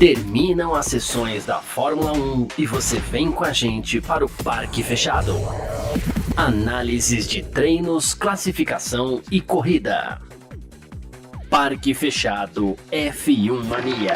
Terminam as sessões da Fórmula 1 e você vem com a gente para o Parque Fechado. Análises de treinos, classificação e corrida. Parque Fechado F1 Mania.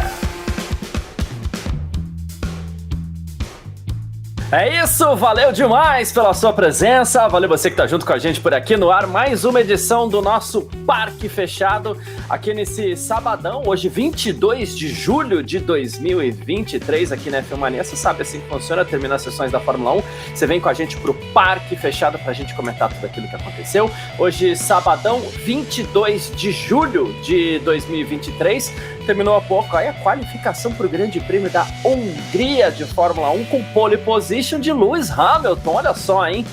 É isso, valeu demais pela sua presença, valeu você que tá junto com a gente por aqui no ar, mais uma edição do nosso Parque Fechado, aqui nesse sabadão, hoje 22 de julho de 2023, aqui na F1 Mania. Você sabe assim que funciona, termina as sessões da Fórmula 1, você vem com a gente pro Parque Fechado pra gente comentar tudo aquilo que aconteceu. Hoje, sabadão, 22 de julho de 2023, terminou há pouco aí a qualificação pro Grande Prêmio da Hungria de Fórmula 1 com pole position de Lewis Hamilton, olha só, hein?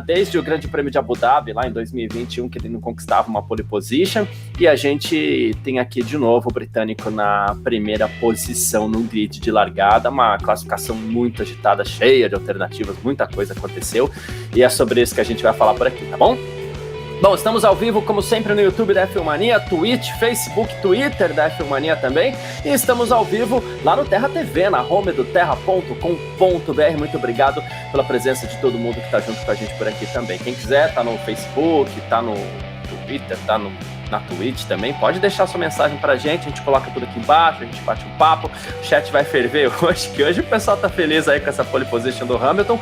Desde o Grande Prêmio de Abu Dhabi, lá em 2021, que ele não conquistava uma pole position, e a gente tem aqui de novo o britânico na primeira posição no grid de largada, uma classificação muito agitada, cheia de alternativas, muita coisa aconteceu, e é sobre isso que a gente vai falar por aqui, tá bom? Bom, estamos ao vivo, como sempre, no YouTube da F1 Mania, Twitch, Facebook, Twitter da F1 Mania também. E estamos ao vivo lá no Terra TV, na home do terra.com.br. Muito obrigado pela presença de todo mundo que está junto com a gente por aqui também. Quem quiser, tá no Facebook, tá no Twitter, tá na Twitch também. Pode deixar sua mensagem pra gente, a gente coloca tudo aqui embaixo, a gente bate um papo. O chat vai ferver hoje, que hoje o pessoal tá feliz aí com essa pole position do Hamilton.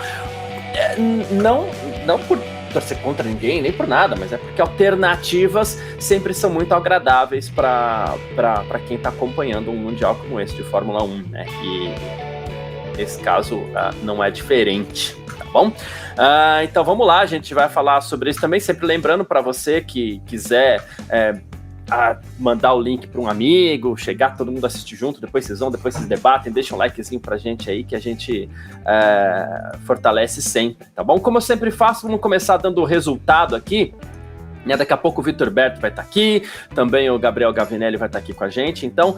Não por torcer contra ninguém, nem por nada, mas é porque alternativas sempre são muito agradáveis para quem está acompanhando um mundial como esse de Fórmula 1, né? E nesse caso não é diferente, tá bom? Então vamos lá, a gente vai falar sobre isso também, sempre lembrando para você que quiser mandar o link para um amigo, chegar, todo mundo assistir junto, depois vocês debatem, deixa um likezinho pra gente aí, que a gente fortalece sempre, tá bom? Como eu sempre faço, vamos começar dando o resultado aqui, né? Daqui a pouco o Vitor Berto vai estar aqui, também o Gabriel Gavinelli vai estar aqui com a gente, então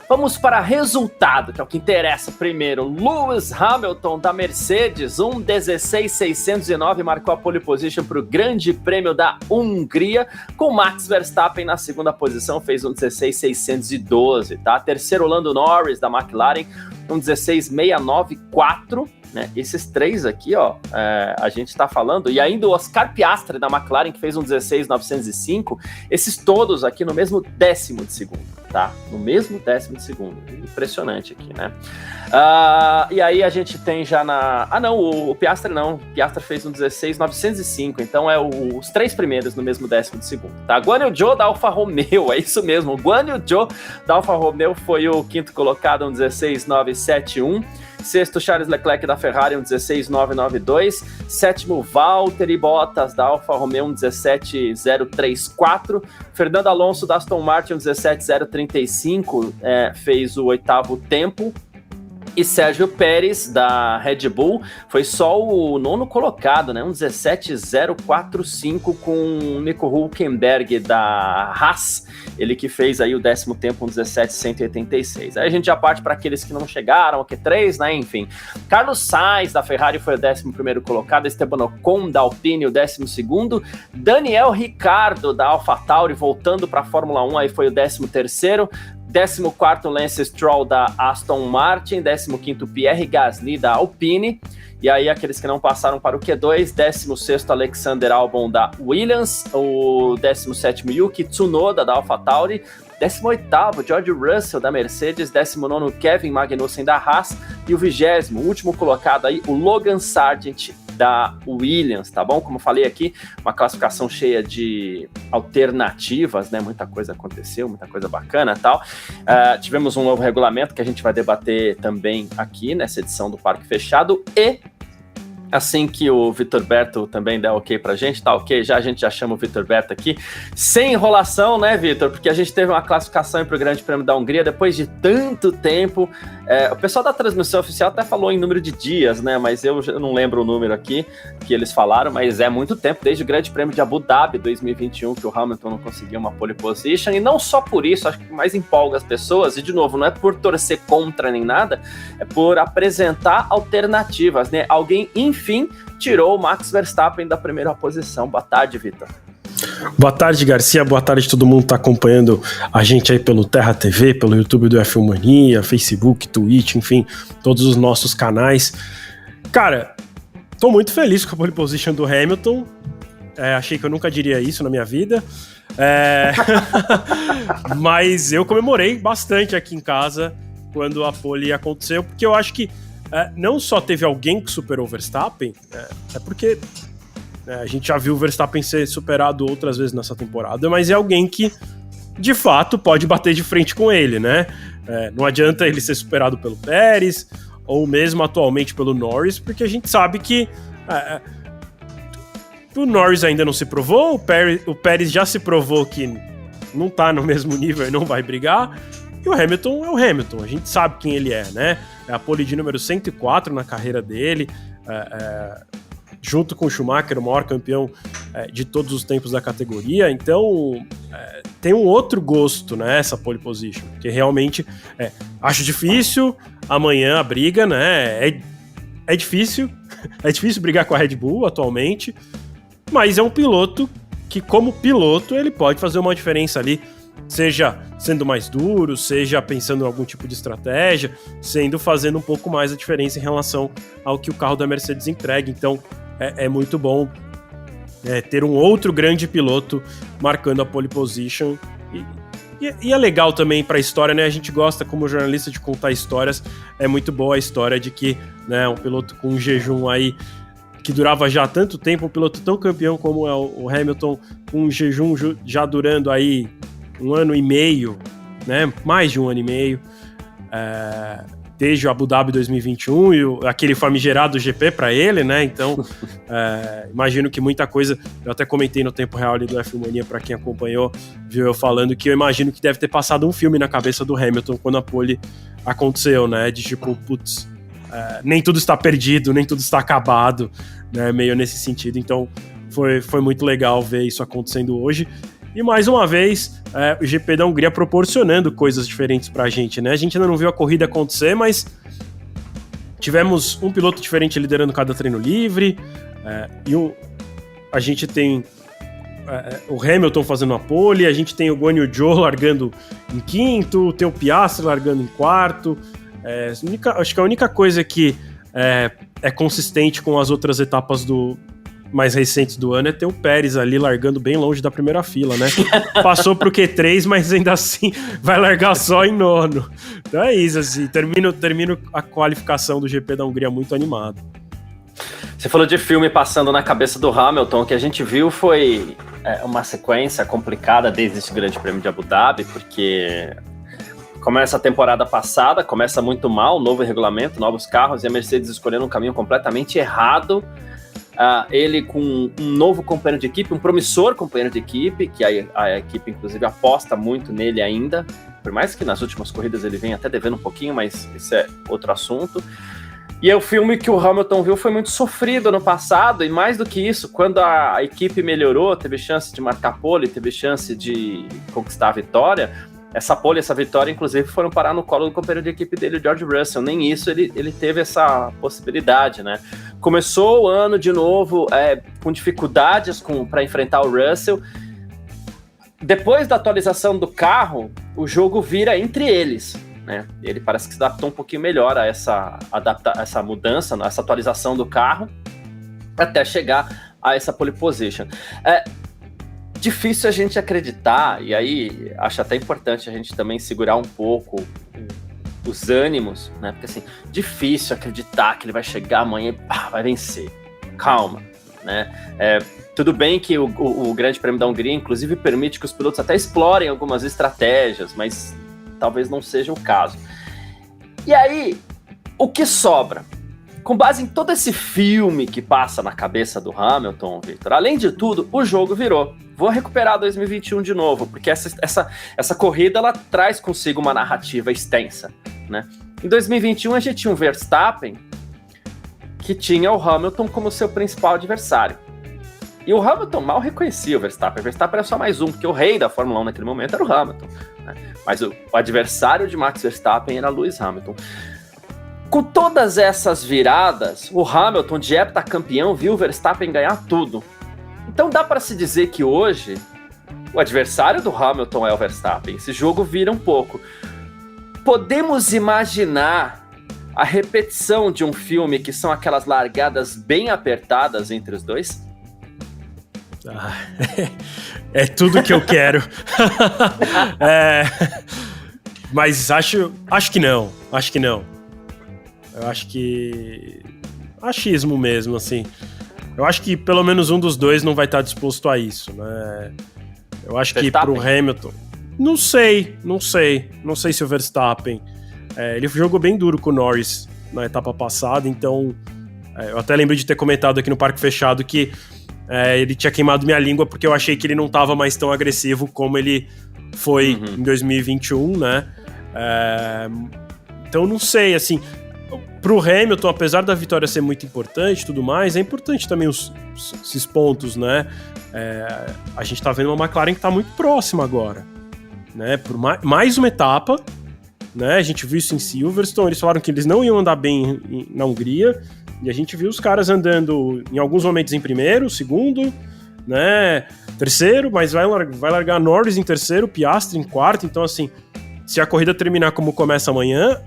vamos para resultado, que é o que interessa primeiro. Lewis Hamilton da Mercedes, 1:16.609, marcou a pole position para o Grande Prêmio da Hungria, com Max Verstappen na segunda posição, fez 1:16.612, tá? Terceiro, Lando Norris da McLaren, 1:16.694, né? Esses três aqui, ó, a gente tá falando, e ainda o Oscar Piastri da McLaren, que fez 1:16.905, esses todos aqui no mesmo décimo de segundo, tá? No mesmo décimo de segundo, impressionante aqui, né? E aí a gente tem já o Piastri não, o Piastri fez 1:16.905, então os três primeiros no mesmo décimo de segundo, tá? Guan Yu Zhou da Alfa Romeo, é isso mesmo, o Guan Yu Zhou da Alfa Romeo foi o quinto colocado, 1:16.971, sexto, Charles Leclerc da Ferrari, 1:16.992. Sétimo, Valtteri Bottas da Alfa Romeo, 1:17.034. Fernando Alonso da Aston Martin, 1:17.035, fez o oitavo tempo. E Sérgio Pérez, da Red Bull, foi só o nono colocado, né? 1:17.045 com o Nico Hülkenberg, da Haas, ele que fez aí o décimo tempo, 1:17.186. Aí a gente já parte para aqueles que não chegaram, o Q3, né? Enfim. Carlos Sainz, da Ferrari, foi o 11º colocado, Esteban Ocon, da Alpine, o 12º, Daniel Ricciardo, da AlphaTauri, voltando para a Fórmula 1, aí foi o 13º, 14º, Lance Stroll da Aston Martin, 15º, Pierre Gasly da Alpine, e aí aqueles que não passaram para o Q2, 16º, Alexander Albon da Williams, o 17º, Yuki Tsunoda da AlphaTauri, 18º, George Russell da Mercedes, 19º, Kevin Magnussen da Haas, e o 20º, último colocado aí, o Logan Sargent da Williams, tá bom? Como eu falei aqui, uma classificação cheia de alternativas, né? Muita coisa aconteceu, muita coisa bacana e tal. Tivemos um novo regulamento que a gente vai debater também aqui nessa edição do Parque Fechado, e assim que o Vitor Berto também der ok pra gente, tá ok? A gente já chama o Vitor Berto aqui, sem enrolação, né, Vitor? Porque a gente teve uma classificação para o Grande Prêmio da Hungria depois de tanto tempo. O pessoal da transmissão oficial até falou em número de dias, né? Mas eu não lembro o número aqui que eles falaram, mas é muito tempo, desde o Grande Prêmio de Abu Dhabi 2021, que o Hamilton não conseguiu uma pole position, e não só por isso, acho que mais empolga as pessoas, e de novo, não é por torcer contra nem nada, é por apresentar alternativas, né? Alguém, enfim, tirou o Max Verstappen da primeira posição. Boa tarde, Vitor. Boa tarde, Garcia. Boa tarde, todo mundo que tá acompanhando a gente aí pelo Terra TV, pelo YouTube do F1 Mania, Facebook, Twitch, enfim, todos os nossos canais. Cara, tô muito feliz com a pole position do Hamilton. Achei que eu nunca diria isso na minha vida. Mas eu comemorei bastante aqui em casa quando a pole aconteceu, porque eu acho que não só teve alguém que superou o Verstappen, é porque a gente já viu o Verstappen ser superado outras vezes nessa temporada, mas é alguém que, de fato, pode bater de frente com ele, né? Não adianta ele ser superado pelo Pérez, ou mesmo atualmente pelo Norris, porque a gente sabe que o Norris ainda não se provou, o Pérez já se provou que não tá no mesmo nível e não vai brigar, e o Hamilton é o Hamilton, a gente sabe quem ele é, né? É a pole de número 104 na carreira dele, junto com o Schumacher, o maior campeão de todos os tempos da categoria. Então tem um outro gosto, né, essa pole position, que realmente acho difícil amanhã a briga, né, é difícil brigar com a Red Bull atualmente, mas é um piloto que, como piloto, ele pode fazer uma diferença ali, seja sendo mais duro, seja pensando em algum tipo de estratégia, fazendo um pouco mais a diferença em relação ao que o carro da Mercedes entrega. Então é muito bom ter um outro grande piloto marcando a pole position, e é legal também para a história, né? A gente gosta, como jornalista, de contar histórias. É muito boa a história de que, né, um piloto com um jejum aí que durava já há tanto tempo, um piloto tão campeão como é o Hamilton, com um jejum já durando aí 1 ano e meio, né? Mais de 1 ano e meio, desde o Abu Dhabi 2021 e aquele famigerado GP para ele, né? Então, imagino que muita coisa, eu até comentei no tempo real ali do F1 Mania, para quem acompanhou, viu eu falando que eu imagino que deve ter passado um filme na cabeça do Hamilton quando a pole aconteceu, né? De tipo, putz, nem tudo está perdido, nem tudo está acabado, né? Meio nesse sentido. Então, foi muito legal ver isso acontecendo hoje. E mais uma vez, o GP da Hungria proporcionando coisas diferentes pra gente, né? A gente ainda não viu a corrida acontecer, mas tivemos um piloto diferente liderando cada treino livre, a gente tem o Hamilton fazendo a pole, a gente tem o Guan Yu Zhou largando em quinto, tem o Piastri largando em quarto. Acho que a única coisa que é consistente com as outras etapas mais recentes do ano é ter o Pérez ali largando bem longe da primeira fila, né? Passou pro Q3, mas ainda assim vai largar só em 9º. Então é isso, assim, termino a qualificação do GP da Hungria muito animado. Você falou de filme passando na cabeça do Hamilton. O que a gente viu foi uma sequência complicada desde esse Grande Prêmio de Abu Dhabi, porque começa a temporada passada, começa muito mal, novo regulamento, novos carros, e a Mercedes escolhendo um caminho completamente errado. Ele com um novo companheiro de equipe, um promissor companheiro de equipe, que a equipe inclusive aposta muito nele ainda, por mais que nas últimas corridas ele venha até devendo um pouquinho, mas esse é outro assunto. E o filme que o Hamilton viu foi muito sofrido no passado, e mais do que isso, quando a equipe melhorou, teve chance de marcar pole, teve chance de conquistar a vitória, essa pole, essa vitória, inclusive, foram parar no colo do companheiro de equipe dele, o George Russell. Nem isso ele teve essa possibilidade, né? Começou o ano de novo com dificuldades para enfrentar o Russell. Depois da atualização do carro, o jogo vira entre eles, né? Ele parece que se adaptou um pouquinho melhor a essa mudança, essa atualização do carro, até chegar a essa pole position. Difícil a gente acreditar, e aí acho até importante a gente também segurar um pouco os ânimos, né? Porque assim, difícil acreditar que ele vai chegar amanhã e vai vencer. Calma, né? Tudo bem que o Grande Prêmio da Hungria, inclusive, permite que os pilotos até explorem algumas estratégias, mas talvez não seja o caso. E aí, o que sobra? Com base em todo esse filme que passa na cabeça do Hamilton, Victor, além de tudo, o jogo virou. Vou recuperar 2021 de novo, porque essa corrida ela traz consigo uma narrativa extensa, né? Em 2021 a gente tinha um Verstappen que tinha o Hamilton como seu principal adversário. E o Hamilton mal reconhecia o Verstappen. O Verstappen era só mais um, porque o rei da Fórmula 1 naquele momento era o Hamilton, né? Mas o adversário de Max Verstappen era Lewis Hamilton. Com todas essas viradas, o Hamilton, de heptacampeão, viu o Verstappen ganhar tudo. Então dá para se dizer que hoje o adversário do Hamilton é o Verstappen. Esse jogo vira um pouco. Podemos imaginar a repetição de um filme que são aquelas largadas bem apertadas entre os dois? É tudo que eu quero. Mas acho que não. Acho que não. Eu acho que... achismo mesmo, assim. Eu acho que pelo menos um dos dois não vai estar disposto a isso, né? Eu acho que pro Hamilton... Não sei se o Verstappen... ele jogou bem duro com o Norris na etapa passada, então... eu até lembro de ter comentado aqui no Parque Fechado que ele tinha queimado minha língua porque eu achei que ele não estava mais tão agressivo como ele foi em 2021, né? Então não sei, assim... Pro Hamilton, apesar da vitória ser muito importante e tudo mais, é importante também esses pontos, né? A gente tá vendo uma McLaren que tá muito próxima agora, né? Por mais uma etapa, né? A gente viu isso em Silverstone, eles falaram que eles não iam andar bem na Hungria, e a gente viu os caras andando em alguns momentos em primeiro, segundo, né? Terceiro, mas vai largar Norris em terceiro, Piastri em quarto, então assim, se a corrida terminar como começa amanhã,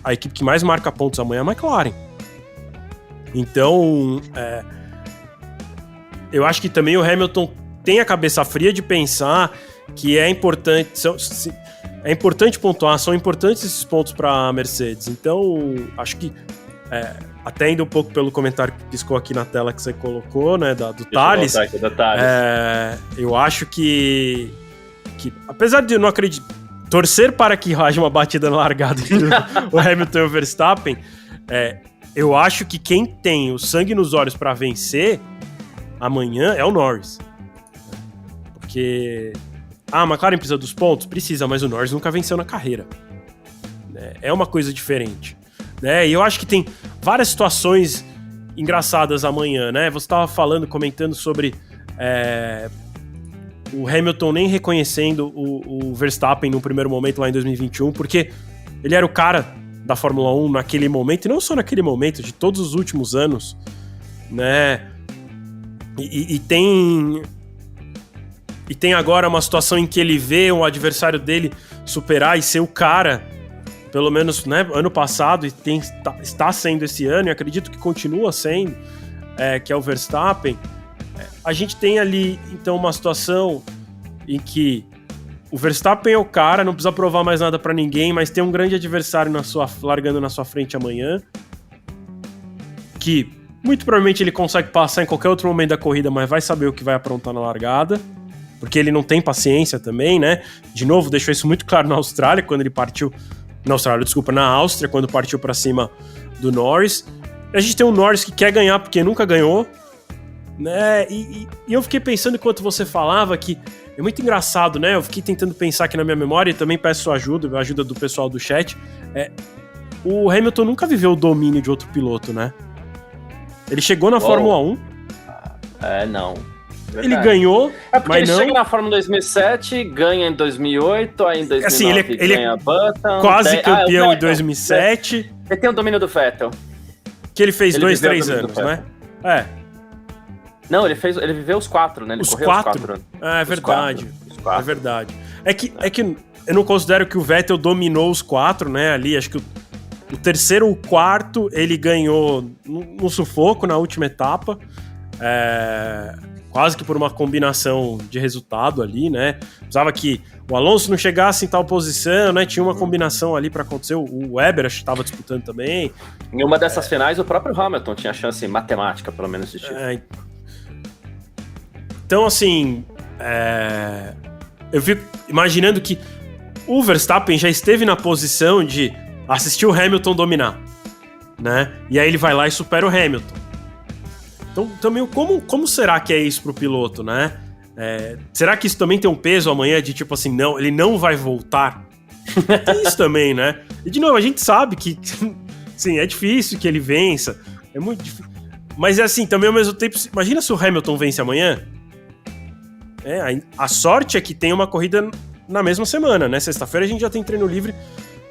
a equipe que mais marca pontos amanhã é a McLaren. Então, eu acho que também o Hamilton tem a cabeça fria de pensar que é importante pontuar, são importantes esses pontos para a Mercedes. Então, acho que até indo um pouco pelo comentário que piscou aqui na tela que você colocou, né, do Thales, eu acho que apesar de eu não acreditar, torcer para que haja uma batida na largada entre o Hamilton e o Verstappen, eu acho que quem tem o sangue nos olhos para vencer amanhã é o Norris. Porque a McLaren precisa dos pontos? Precisa, mas o Norris nunca venceu na carreira. É uma coisa diferente. E eu acho que tem várias situações engraçadas amanhã, né? Você estava comentando sobre... o Hamilton nem reconhecendo o Verstappen no primeiro momento lá em 2021, porque ele era o cara da Fórmula 1 naquele momento, e não só naquele momento, de todos os últimos anos, né? E tem agora uma situação em que ele vê o adversário dele superar e ser o cara, pelo menos, né, ano passado, e está sendo esse ano, e acredito que continua sendo, que é o Verstappen. A gente tem ali, então, uma situação em que o Verstappen é o cara, não precisa provar mais nada pra ninguém, mas tem um grande adversário largando na sua frente amanhã, que muito provavelmente ele consegue passar em qualquer outro momento da corrida, mas vai saber o que vai aprontar na largada, porque ele não tem paciência também, né? De novo, deixou isso muito claro na Austrália, quando ele partiu... na Áustria, quando partiu pra cima do Norris. A gente tem um Norris que quer ganhar porque nunca ganhou, né? E eu fiquei pensando enquanto você falava que é muito engraçado, né? Eu fiquei tentando pensar aqui na minha memória e também peço a ajuda do pessoal do chat. O Hamilton nunca viveu o domínio de outro piloto, né? Ele chegou na Fórmula 1. Não. Verdade. Ele ganhou, porque mas ele chega na Fórmula 2007, ganha em 2008, aí em 2009 assim, ele ganha a Button. Quase campeão em 2007. Ele tem o domínio do Vettel. Que ele fez 2-3 anos, né? Não, ele viveu os 4, né? Ele correu os 4 anos. É verdade. É verdade. É que eu não considero que o Vettel dominou os 4, né? Ali, acho que o terceiro ou o quarto ele ganhou no sufoco na última etapa. Quase que por uma combinação de resultado ali, né? Precisava que o Alonso não chegasse em tal posição, né? Tinha uma combinação ali para acontecer. O Weber acho que estava disputando também. Em uma dessas finais, o próprio Hamilton tinha chance matemática, pelo menos, de título. Então, assim, eu fico imaginando que o Verstappen já esteve na posição de assistir o Hamilton dominar, né? E aí ele vai lá e supera o Hamilton. Então, também, como será que é isso pro piloto, né? Será que isso também tem um peso amanhã de tipo assim, não, ele não vai voltar? Tem isso também, né? E de novo, a gente sabe que sim, é difícil que ele vença, é muito difícil. Mas é assim, também ao mesmo tempo, imagina se o Hamilton vence amanhã. A sorte é que tem uma corrida na mesma semana, né? Sexta-feira a gente já tem treino livre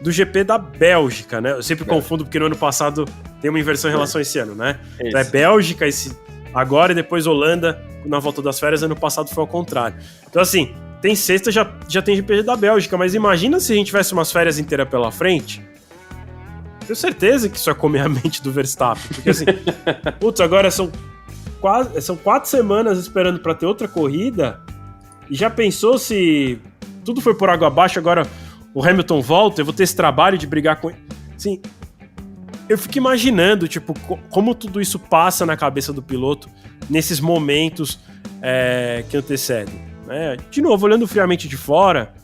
do GP da Bélgica, né? Eu sempre confundo porque no ano passado tem uma inversão em relação a esse ano, né? Então é Bélgica agora e depois Holanda na volta das férias. Ano passado foi ao contrário. Então, assim, tem sexta, já tem GP da Bélgica, mas imagina se a gente tivesse umas férias inteiras pela frente. Tenho certeza que isso ia comer a mente do Verstappen, porque assim, putz, agora são 4 semanas esperando para ter outra corrida, e já pensou se tudo foi por água abaixo, agora o Hamilton volta, eu vou ter esse trabalho de brigar com ele. Assim, eu fico imaginando, tipo, como tudo isso passa na cabeça do piloto nesses momentos que antecedem. Né? De novo, olhando friamente de fora,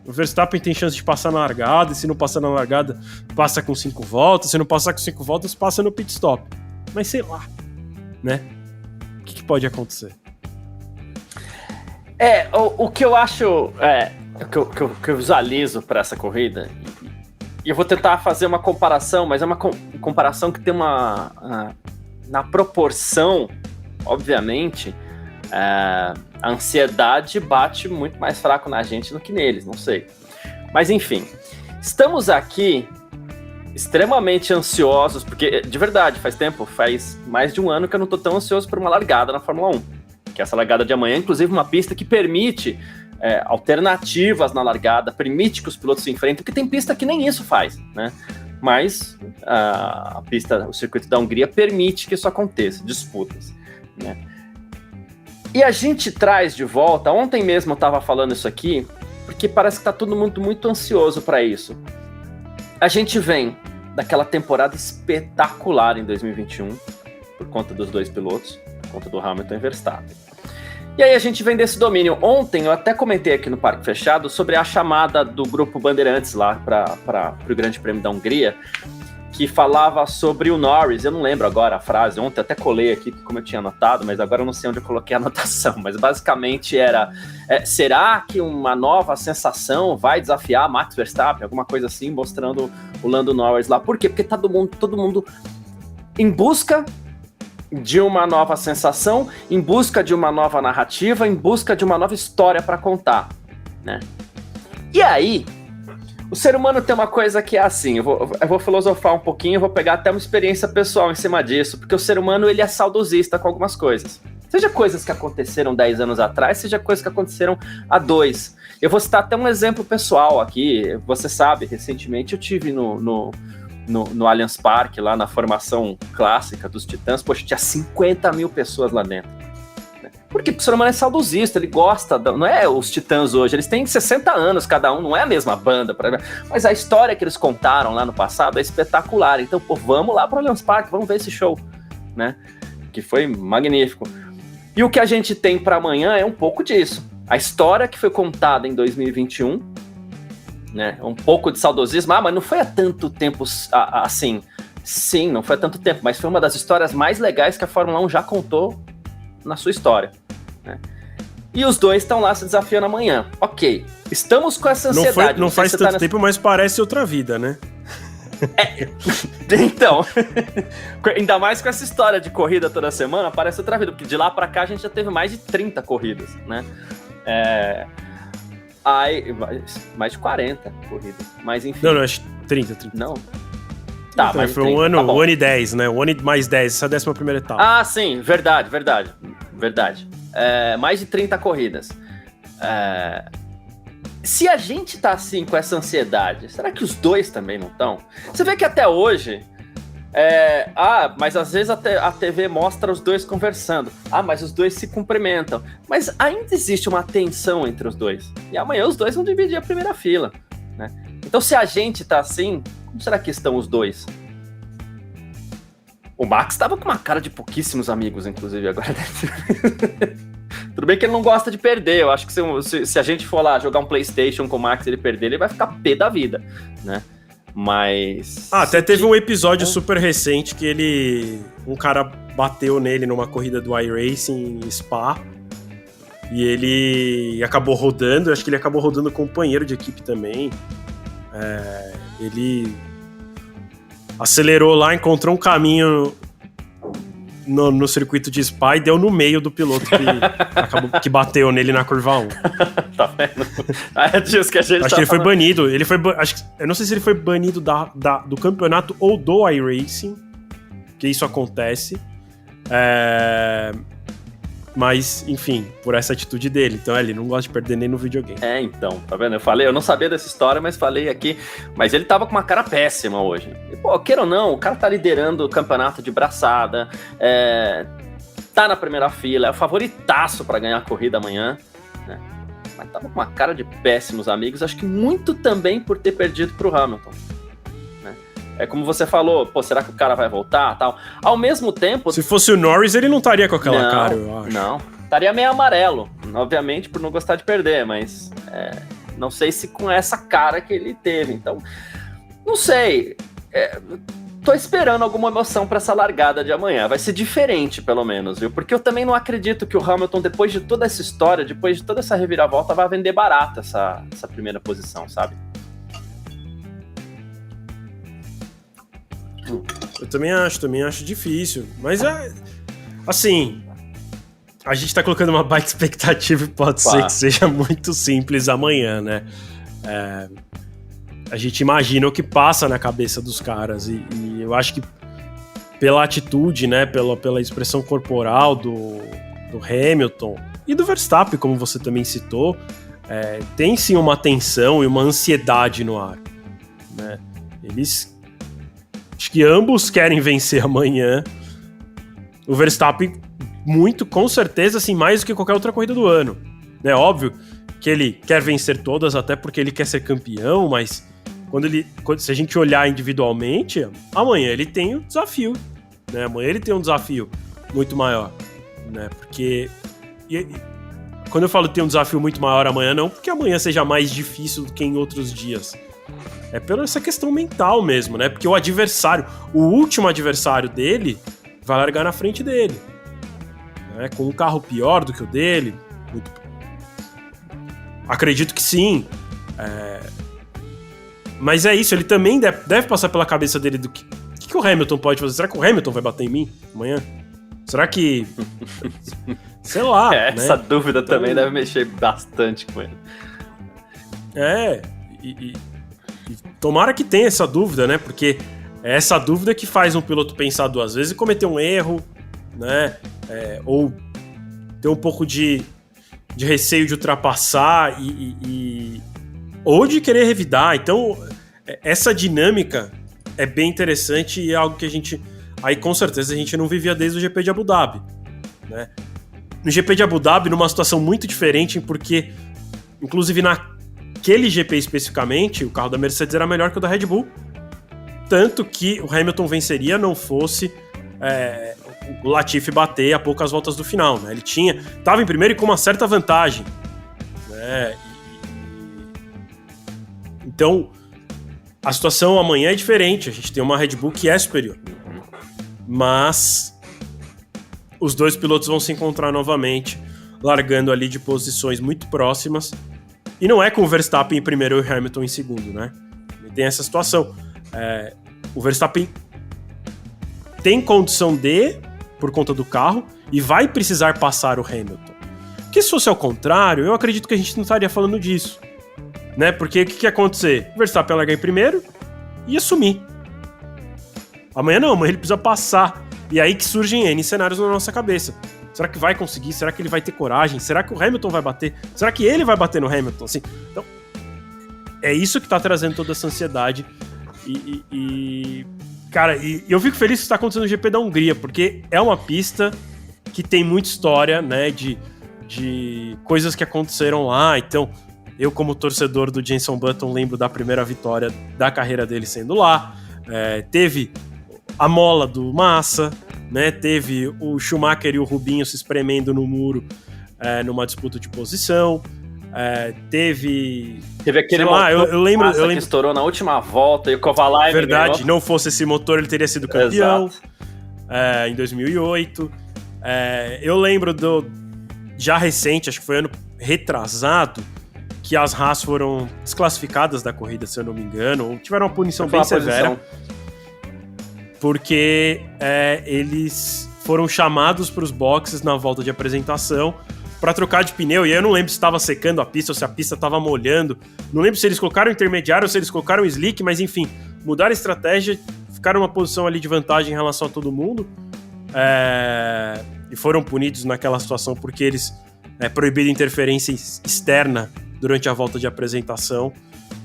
o Verstappen tem chance de passar na largada, e se não passar na largada, passa com 5 voltas, se não passar com 5 voltas, passa no pit stop. Mas sei lá, né? O que pode acontecer? O que eu acho, o que eu visualizo para essa corrida, e eu vou tentar fazer uma comparação, mas é uma comparação que tem na proporção, obviamente, a ansiedade bate muito mais fraco na gente do que neles, não sei. Mas enfim, estamos aqui extremamente ansiosos, porque de verdade, faz mais de um ano que eu não tô tão ansioso por uma largada na Fórmula 1, que essa largada de amanhã, inclusive uma pista que permite alternativas na largada, permite que os pilotos se enfrentem, porque tem pista que nem isso faz, né? Mas o circuito da Hungria permite que isso aconteça, disputas, né? E a gente traz de volta, ontem mesmo eu estava falando isso aqui, porque parece que está todo mundo muito ansioso para isso. A gente vem daquela temporada espetacular em 2021, por conta dos dois pilotos, por conta do Hamilton e Verstappen. E aí a gente vem desse domínio. Ontem eu até comentei aqui no Parque Fechado sobre a chamada do Grupo Bandeirantes lá para o Grande Prêmio da Hungria, que falava sobre o Norris. Eu não lembro agora a frase, ontem eu até colei aqui como eu tinha anotado, mas agora eu não sei onde eu coloquei a anotação, mas basicamente era, será que uma nova sensação vai desafiar Max Verstappen, alguma coisa assim, mostrando o Lando Norris lá. Por quê? Porque tá todo mundo em busca de uma nova sensação, em busca de uma nova narrativa, em busca de uma nova história para contar, né? E aí, o ser humano tem uma coisa que é assim, eu vou filosofar um pouquinho, eu vou pegar até uma experiência pessoal em cima disso, porque o ser humano, ele é saudosista com algumas coisas. Seja coisas que aconteceram 10 anos atrás, seja coisas que aconteceram há 2. Eu vou citar até um exemplo pessoal aqui. Você sabe, recentemente eu tive no Allianz Parque, lá na formação clássica dos Titãs. Poxa, tinha 50 mil pessoas lá dentro. Porque o ser humano é saudosista, ele gosta, não é os Titãs hoje, eles têm 60 anos cada um, não é a mesma banda, mas a história que eles contaram lá no passado é espetacular. Então, pô, vamos lá para o Allianz Parque, vamos ver esse show, né? Que foi magnífico. E o que a gente tem para amanhã é um pouco disso. A história que foi contada em 2021, né? Um pouco de saudosismo, mas não foi há tanto tempo assim. Sim, não foi há tanto tempo, mas foi uma das histórias mais legais que a Fórmula 1 já contou na sua história, né? E os dois estão lá se desafiando amanhã. Ok, estamos com essa ansiedade. Não faz tanto tempo, mas parece outra vida, né? Então, ainda mais com essa história de corrida toda semana, parece outra vida, porque de lá pra cá a gente já teve mais de 30 corridas, né? Mais de 40 corridas, mas enfim. Não, acho 30. Não. Tá, então, mas foi 30, um ano e 10, né? Um ano e mais 10, essa é a 11ª etapa. Ah, sim, verdade. Mais de 30 corridas. Se a gente tá assim com essa ansiedade, será que os dois também não estão? Você vê que até hoje... mas às vezes a TV mostra os dois conversando. Mas os dois se cumprimentam. Mas ainda existe uma tensão entre os dois. E amanhã os dois vão dividir a primeira fila, né? Então, se a gente tá assim, como será que estão os dois? O Max tava com uma cara de pouquíssimos amigos, inclusive, agora. Tudo bem que ele não gosta de perder. Eu acho que se a gente for lá jogar um PlayStation com o Max e ele perder, ele vai ficar pé da vida, né? Mas... até teve um episódio super recente que um cara bateu nele numa corrida do iRacing em Spa. E ele acabou rodando. Acho que ele acabou rodando com um companheiro de equipe também. Ele acelerou lá, encontrou um caminho no circuito de Spa e deu no meio do piloto que bateu nele na curva 1. Tá vendo? É disso que a gente acho que ele foi banido. Eu não sei se ele foi banido do campeonato ou do iRacing, que isso acontece. Mas, enfim, por essa atitude dele. Então, ele não gosta de perder nem no videogame. Então, tá vendo? Eu não sabia dessa história, mas falei aqui. Mas ele tava com uma cara péssima hoje. E, pô, queira ou não, o cara tá liderando o campeonato de braçada, tá na primeira fila, é o favoritaço pra ganhar a corrida amanhã, né? Mas tava com uma cara de péssimos amigos, acho que muito também por ter perdido pro Hamilton. É como você falou, pô, será que o cara vai voltar, tal? Ao mesmo tempo... Se fosse o Norris, ele não estaria com aquela cara, eu acho. Não, estaria meio amarelo, obviamente, por não gostar de perder, mas não sei se com essa cara que ele teve. Então, não sei. Tô esperando alguma emoção para essa largada de amanhã. Vai ser diferente, pelo menos, viu? Porque eu também não acredito que o Hamilton, depois de toda essa história, depois de toda essa reviravolta, vai vender barato essa primeira posição, sabe? Eu também acho difícil. Mas assim, a gente tá colocando uma baita expectativa e pode ser que seja muito simples amanhã, né? A gente imagina o que passa na cabeça dos caras e eu acho que pela atitude, né, pela expressão corporal do Hamilton e do Verstappen, como você também citou, tem sim uma tensão e uma ansiedade no ar, né? Acho que ambos querem vencer amanhã. O Verstappen, muito, com certeza, assim, mais do que qualquer outra corrida do ano. É óbvio que ele quer vencer todas, até porque ele quer ser campeão, mas se a gente olhar individualmente, amanhã ele tem um desafio, né? Amanhã ele tem um desafio muito maior, né? Porque... quando eu falo ter um desafio muito maior amanhã, não porque amanhã seja mais difícil do que em outros dias. É pela essa questão mental mesmo, né? Porque o último adversário dele vai largar na frente dele, né? Com um carro pior do que o dele. Acredito que sim. Mas é isso, ele também deve passar pela cabeça dele do que o Hamilton pode fazer. Será que o Hamilton vai bater em mim amanhã? Será que... sei lá, né? Essa dúvida então, também deve mexer bastante com ele. E tomara que tenha essa dúvida, né? Porque é essa dúvida que faz um piloto pensar duas vezes e cometer um erro, né? Ou ter um pouco de receio de ultrapassar ou de querer revidar. Então, essa dinâmica é bem interessante e é algo que a gente... Aí, com certeza, a gente não vivia desde o GP de Abu Dhabi, né? No GP de Abu Dhabi, numa situação muito diferente, porque, inclusive, naquele GP especificamente, o carro da Mercedes era melhor que o da Red Bull. Tanto que o Hamilton venceria não fosse o Latifi bater a poucas voltas do final, né? Ele estava em primeiro e com uma certa vantagem, né? Então, a situação amanhã é diferente. A gente tem uma Red Bull que é superior. Mas os dois pilotos vão se encontrar novamente, largando ali de posições muito próximas. E não é com o Verstappen em primeiro e o Hamilton em segundo, né? Tem essa situação. O Verstappen tem condição por conta do carro, e vai precisar passar o Hamilton. Porque se fosse ao contrário, eu acredito que a gente não estaria falando disso, né? Porque o que ia acontecer? O Verstappen ia largar em primeiro e ia sumir. Amanhã ele precisa passar. E aí que surgem N cenários na nossa cabeça. Será que vai conseguir? Será que ele vai ter coragem? Será que o Hamilton vai bater? Será que ele vai bater no Hamilton? Assim, então, é isso que tá trazendo toda essa ansiedade. Cara, eu fico feliz que está acontecendo no GP da Hungria, porque é uma pista que tem muita história, né, de coisas que aconteceram lá. Então, eu como torcedor do Jenson Button lembro da primeira vitória da carreira dele sendo lá. Teve a mola do Massa, né, teve o Schumacher e o Rubinho se espremendo no muro numa disputa de posição. Teve aquele motor eu lembro que estourou na última volta e o Kovalainen verdade, ganhou. Não fosse esse motor ele teria sido campeão. Em 2008. Eu lembro já recente, acho que foi ano retrasado, que as Haas foram desclassificadas da corrida, se eu não me engano, ou tiveram uma punição bem severa, porque eles foram chamados para os boxes na volta de apresentação para trocar de pneu, e aí eu não lembro se estava secando a pista ou se a pista estava molhando, não lembro se eles colocaram intermediário ou se eles colocaram slick, mas enfim, mudaram a estratégia, ficaram numa posição ali de vantagem em relação a todo mundo, e foram punidos naquela situação porque eles proibiram interferência externa durante a volta de apresentação.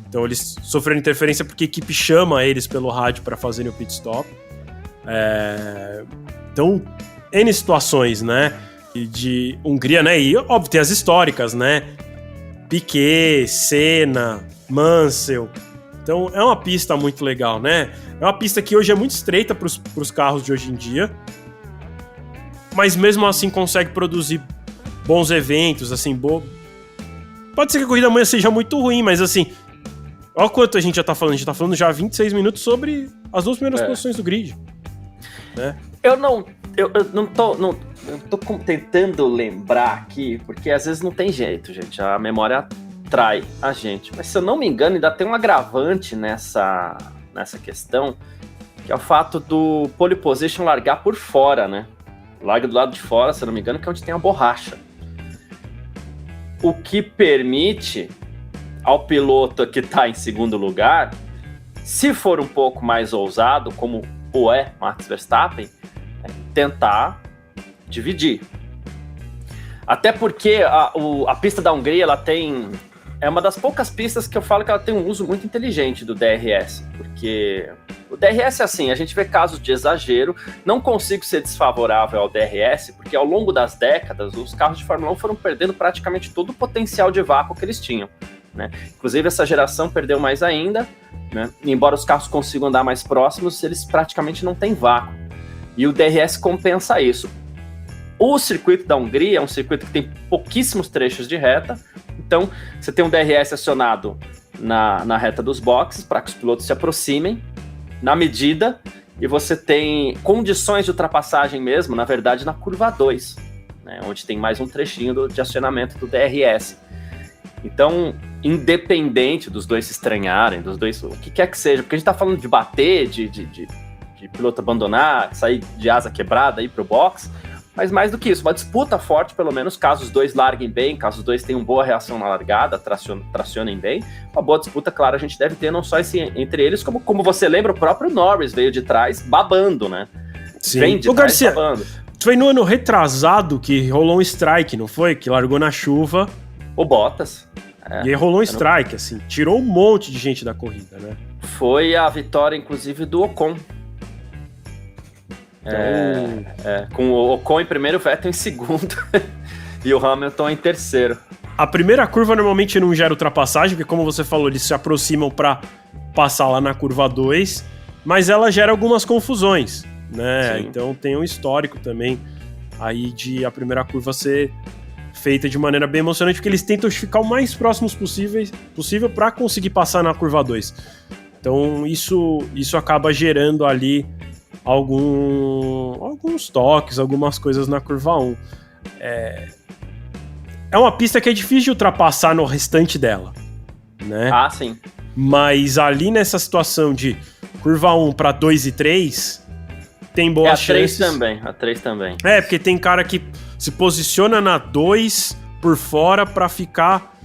Então eles sofreram interferência porque a equipe chama eles pelo rádio para fazerem o pit stop. Então, N situações, né? De Hungria, né? E óbvio, tem as históricas, né? Piquet, Senna, Mansell. Então é uma pista muito legal, né? É uma pista que hoje é muito estreita para os carros de hoje em dia, mas mesmo assim consegue produzir bons eventos, assim, Pode ser que a corrida amanhã seja muito ruim, mas assim, olha quanto a gente já tá falando. A gente tá falando já 26 minutos sobre as 2 primeiras posições do grid, né? Eu não tô tentando lembrar aqui, porque às vezes não tem jeito, gente. A memória trai a gente. Mas se eu não me engano, ainda tem um agravante nessa questão, que é o fato do pole position largar por fora, né? Larga do lado de fora, se eu não me engano, que é onde tem a borracha. O que permite ao piloto que está em segundo lugar, se for um pouco mais ousado, como o Max Verstappen, tentar dividir. Até porque a pista da Hungria, ela tem... É uma das poucas pistas que eu falo que ela tem um uso muito inteligente do DRS, porque o DRS é assim, a gente vê casos de exagero, não consigo ser desfavorável ao DRS, porque ao longo das décadas, os carros de Fórmula 1 foram perdendo praticamente todo o potencial de vácuo que eles tinham, né? Inclusive essa geração perdeu mais ainda, né? Embora os carros consigam andar mais próximos, eles praticamente não têm vácuo, e o DRS compensa isso. O circuito da Hungria é um circuito que tem pouquíssimos trechos de reta, então você tem um DRS acionado na reta dos boxes para que os pilotos se aproximem na medida, e você tem condições de ultrapassagem mesmo, na verdade, na curva 2, né, onde tem mais um trechinho de acionamento do DRS. Então, independente dos dois se estranharem, dos dois, o que quer que seja, porque a gente está falando de bater, de piloto abandonar, sair de asa quebrada, ir para o box, mas mais do que isso, uma disputa forte, pelo menos, caso os dois larguem bem, caso os dois tenham boa reação na largada, tracionem bem, uma boa disputa, claro, a gente deve ter não só entre eles, como você lembra, o próprio Norris veio de trás babando, né? Sim. Vem de trás Garcia, babando. Foi no ano retrasado que rolou um strike, não foi? Que largou na chuva. O Bottas. E aí rolou um strike, assim, tirou um monte de gente da corrida, né? Foi a vitória, inclusive, do Ocon. Com o Ocon em primeiro, o Vettel em segundo e o Hamilton em terceiro. A primeira curva normalmente não gera ultrapassagem, porque como você falou, eles se aproximam para passar lá na curva 2, mas ela gera algumas confusões, né? Sim. Então tem um histórico também aí de a primeira curva ser feita de maneira bem emocionante, porque eles tentam ficar o mais próximos possível para conseguir passar na curva 2. Então isso acaba gerando ali alguns toques, algumas coisas na curva 1. É uma pista que é difícil de ultrapassar no restante dela, né? Ah, sim. Mas ali nessa situação de curva 1 para 2 e 3, tem boas chances. A 3 também. Porque tem cara que se posiciona na 2 por fora para ficar...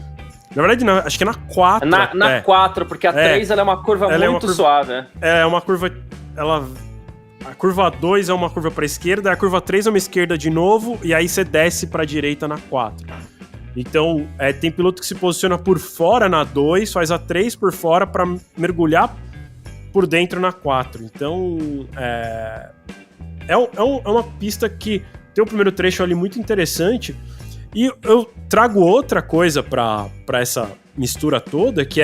Na verdade, acho que é na 4. Na 4, porque a 3 ela é uma curva muito suave, né? É uma curva... A curva 2 é uma curva para a esquerda, a curva 3 é uma esquerda de novo, e aí você desce para a direita na 4. Então, tem piloto que se posiciona por fora na 2, faz a 3 por fora para mergulhar por dentro na 4. Então, é uma pista que tem um primeiro trecho ali muito interessante, e eu trago outra coisa para essa mistura toda, que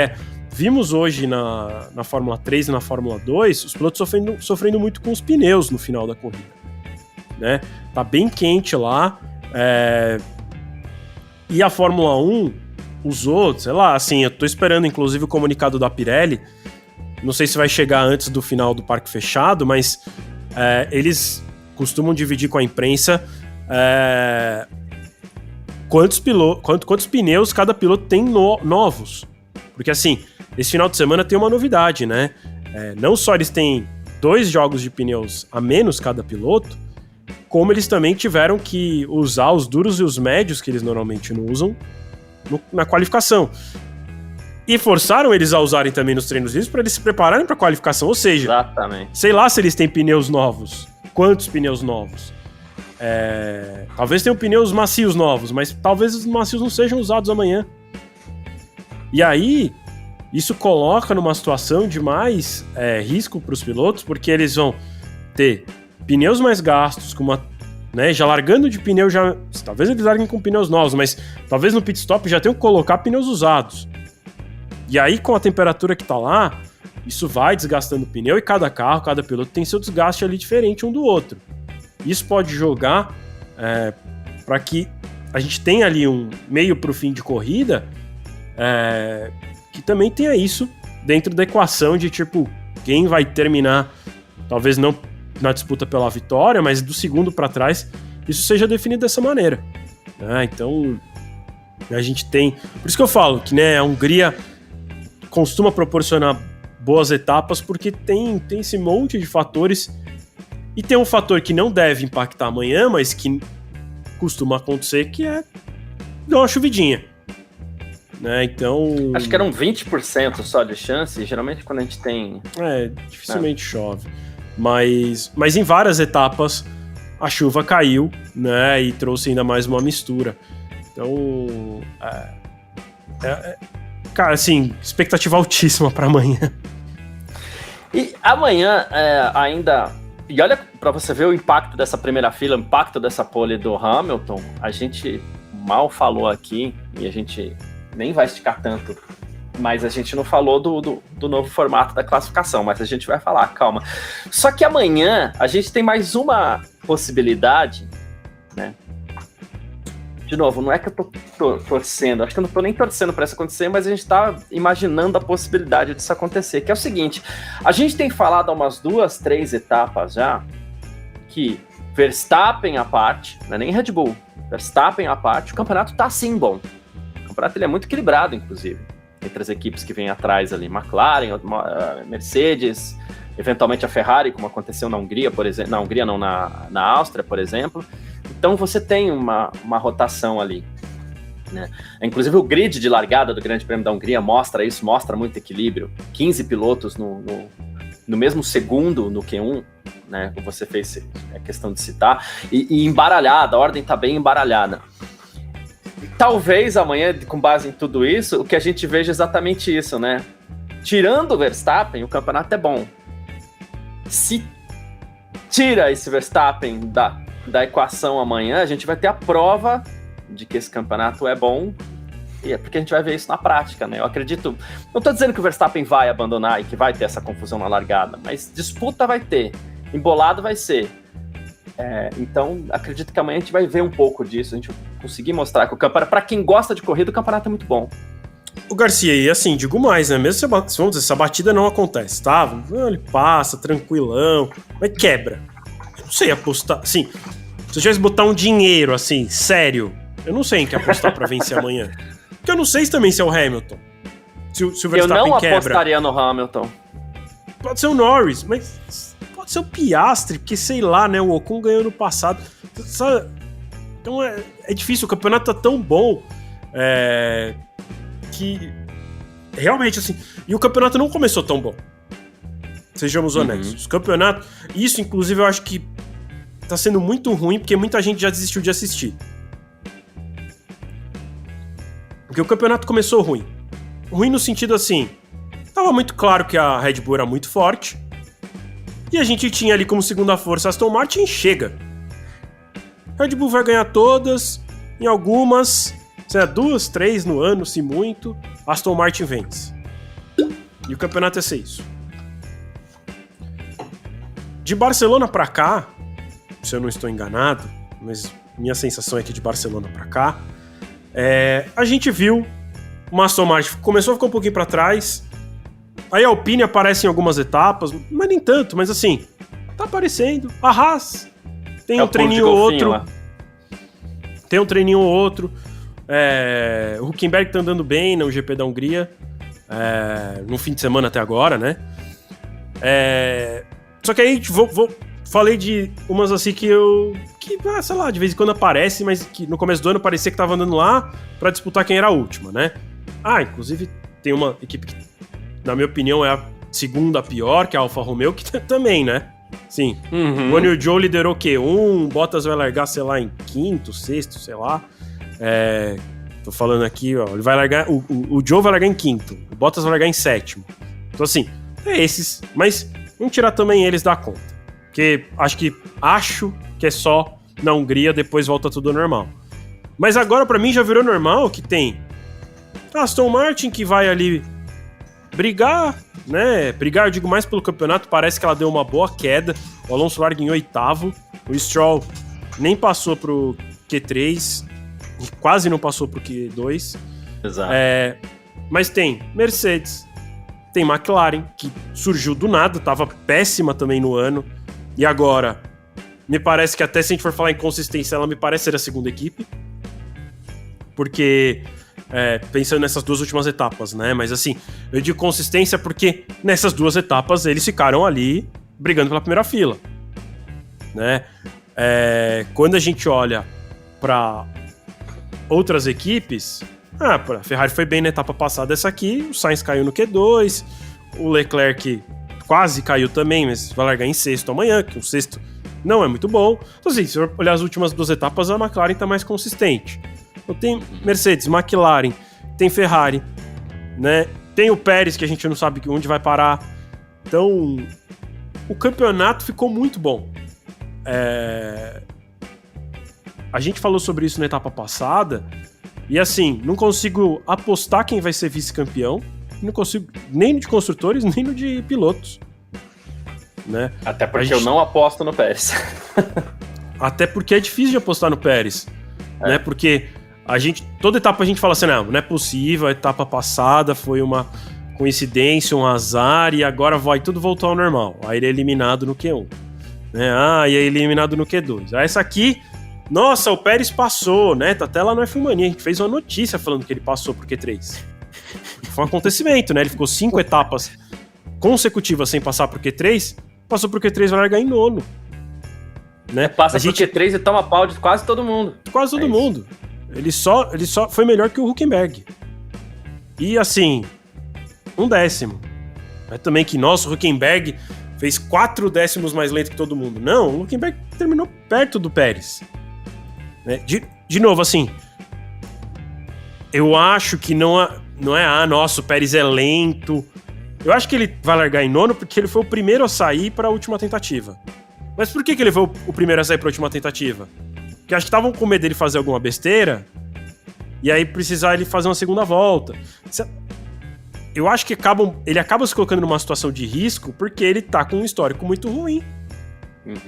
vimos hoje na Fórmula 3 e na Fórmula 2 os pilotos sofrendo muito com os pneus no final da corrida, né? Tá bem quente lá, e a Fórmula 1 usou, sei lá, assim, eu tô esperando inclusive o comunicado da Pirelli, não sei se vai chegar antes do final do parque fechado, mas eles costumam dividir com a imprensa quantos pneus cada piloto tem novos, porque assim, esse final de semana tem uma novidade, né? Não só eles têm 2 jogos de pneus a menos cada piloto, como eles também tiveram que usar os duros e os médios que eles normalmente não usam na qualificação. E forçaram eles a usarem também nos treinos livres para eles se prepararem para a qualificação, ou seja, exatamente. Sei lá se eles têm pneus novos quantos pneus novos? Talvez tenham pneus macios novos, mas talvez os macios não sejam usados amanhã. E aí, isso coloca numa situação de mais risco para os pilotos, porque eles vão ter pneus mais gastos, com uma, né, já largando de pneu, talvez eles larguem com pneus novos, mas talvez no pit stop já tenham que colocar pneus usados. E aí, com a temperatura que tá lá, isso vai desgastando o pneu e cada carro, cada piloto tem seu desgaste ali diferente um do outro. Isso pode jogar para que a gente tenha ali um meio para o fim de corrida que também tenha isso dentro da equação de tipo, quem vai terminar, talvez não na disputa pela vitória, mas do segundo para trás, isso seja definido dessa maneira. Então, a gente tem... Por isso que eu falo que, né, a Hungria costuma proporcionar boas etapas, porque tem esse monte de fatores, e tem um fator que não deve impactar amanhã, mas que costuma acontecer, que é dar uma chuvidinha. Né? Então... Acho que eram 20% só de chance, geralmente quando a gente tem... dificilmente chove. Mas em várias etapas a chuva caiu, né, e trouxe ainda mais uma mistura. Então, cara, assim, expectativa altíssima para amanhã. E amanhã ainda... E olha para você ver o impacto dessa primeira fila, o impacto dessa pole do Hamilton. A gente mal falou aqui, e a gente nem vai esticar tanto, mas a gente não falou do novo formato da classificação, mas a gente vai falar, calma. Só que amanhã a gente tem mais uma possibilidade, né? De novo, não é que eu tô torcendo, acho que eu não tô nem torcendo para isso acontecer, mas a gente tá imaginando a possibilidade disso acontecer, que é o seguinte: a gente tem falado há umas 2, 3 etapas já, que Verstappen à parte, não é nem Red Bull, Verstappen à parte, o campeonato tá assim bom. O campeonato ele é muito equilibrado, inclusive, entre as equipes que vêm atrás ali, McLaren, Mercedes, eventualmente a Ferrari, como aconteceu na Hungria, por exemplo, na Hungria não, na Áustria, por exemplo. Então você tem uma rotação ali, né? Inclusive o grid de largada do Grande Prêmio da Hungria mostra isso, mostra muito equilíbrio. 15 pilotos no mesmo segundo no Q1, né? Como você fez questão de citar, e embaralhada, a ordem está bem embaralhada. Talvez amanhã, com base em tudo isso, o que a gente veja é exatamente isso, né? Tirando o Verstappen, o campeonato é bom. Se tira esse Verstappen da equação amanhã, a gente vai ter a prova de que esse campeonato é bom, e é porque a gente vai ver isso na prática, né? Eu acredito, não tô dizendo que o Verstappen vai abandonar e que vai ter essa confusão na largada, mas disputa vai ter, embolado vai ser. Então, acredito que amanhã a gente vai ver um pouco disso, a gente vai conseguir mostrar que o campeonato, pra quem gosta de corrida, o campeonato é muito bom. O Garcia, e assim, digo mais, né? Mesmo se vamos dizer, essa batida não acontece, tá? Ele passa, tranquilão, mas quebra. Eu não sei apostar, assim, se eu tivesse botar um dinheiro, assim, sério, eu não sei em que apostar pra vencer amanhã. Porque eu não sei também se é o Hamilton. Se o Verstappen quebra. Eu não apostaria no Hamilton. Pode ser o Norris, mas pode ser o Piastri, porque sei lá, né? O Ocon ganhou no passado. Então é difícil, o campeonato tá tão bom que realmente, assim... E o campeonato não começou tão bom. Sejamos honestos. O campeonato... Isso, inclusive, eu acho que tá sendo muito ruim, porque muita gente já desistiu de assistir. Porque o campeonato começou ruim. Ruim no sentido assim... Tava muito claro que a Red Bull era muito forte. E a gente tinha ali como segunda força Aston Martin, chega. Red Bull vai ganhar todas, em algumas, 2, 3 no ano, se muito, Aston Martin vence. E o campeonato é 6. De Barcelona pra cá, se eu não estou enganado, mas minha sensação é que de Barcelona pra cá, a gente viu uma Aston Martin começou a ficar um pouquinho pra trás, aí a Alpine aparece em algumas etapas, mas nem tanto, mas assim, tá aparecendo. A Haas tem um treininho ou outro. Lá. Tem um treininho ou outro. O Hülkenberg tá andando bem no GP da Hungria, no fim de semana até agora, né? Só que aí falei de umas assim que sei lá, de vez em quando aparece, mas que no começo do ano parecia que tava andando lá pra disputar quem era a última, né? Inclusive tem uma equipe que, na minha opinião, é a segunda pior, que é a Alfa Romeo, que também, né? Sim. O Guan Yu Zhou liderou Q1, o Bottas vai largar, sei lá, em quinto, sexto, sei lá. Tô falando aqui, ó, ele vai largar, o Zhou vai largar em quinto, o Bottas vai largar em sétimo. Então assim, esses, mas vamos tirar também eles da conta. Porque acho que é só na Hungria, depois volta tudo ao normal. Mas agora pra mim já virou normal que tem Aston Martin que vai ali brigar, né? Brigar, eu digo mais pelo campeonato, parece que ela deu uma boa queda. O Alonso larga em oitavo, o Stroll nem passou pro Q3, quase não passou pro Q2. Exato. Mas tem Mercedes, tem McLaren, que surgiu do nada, tava péssima também no ano, e agora me parece que até se a gente for falar em consistência, ela me parece ser a segunda equipe, porque pensando nessas duas últimas etapas, né? Mas assim, eu digo consistência porque nessas duas etapas eles ficaram ali brigando pela primeira fila, né? Quando a gente olha para outras equipes, a Ferrari foi bem na etapa passada, essa aqui, o Sainz caiu no Q2, o Leclerc quase caiu também, mas vai largar em sexto amanhã, que o sexto não é muito bom. Então assim, se eu olhar as últimas duas etapas, a McLaren tá mais consistente. Então tem Mercedes, McLaren, tem Ferrari, né? Tem o Pérez, que a gente não sabe onde vai parar. Então, o campeonato ficou muito bom. A gente falou sobre isso na etapa passada, e assim, não consigo apostar quem vai ser vice-campeão, não consigo nem no de construtores, nem no de pilotos, né? Até porque eu não aposto no Pérez. Até porque é difícil de apostar no Pérez, né? Porque toda etapa a gente fala assim, não é possível, a etapa passada foi uma coincidência, um azar, e agora vai tudo voltar ao normal. Aí ele é eliminado no Q1, né? E é eliminado no Q2. Aí essa aqui, nossa, o Pérez passou, né? Tá até lá no F1 Mania, a gente fez uma notícia falando que ele passou pro Q3. Foi um acontecimento, né? Ele ficou 5 etapas consecutivas sem passar pro Q3, passou pro Q3 e vai largar em nono. Né? Passa pro Q3 e toma pau de quase todo mundo. Quase todo mundo. Ele só foi melhor que o Hülkenberg. E assim, 1 décimo. É também que, nossa, o Hülkenberg fez 4 décimos mais lento que todo mundo. Não, o Hülkenberg terminou perto do Pérez. Né? De novo, assim, eu acho que não é, nossa, o Pérez é lento. Eu acho que ele vai largar em nono porque ele foi o primeiro a sair para a última tentativa. Mas por que ele foi o primeiro a sair para a última tentativa? Porque acho que estavam com medo dele fazer alguma besteira e aí precisar ele fazer uma segunda volta. Eu acho que ele acaba se colocando numa situação de risco porque ele tá com um histórico muito ruim,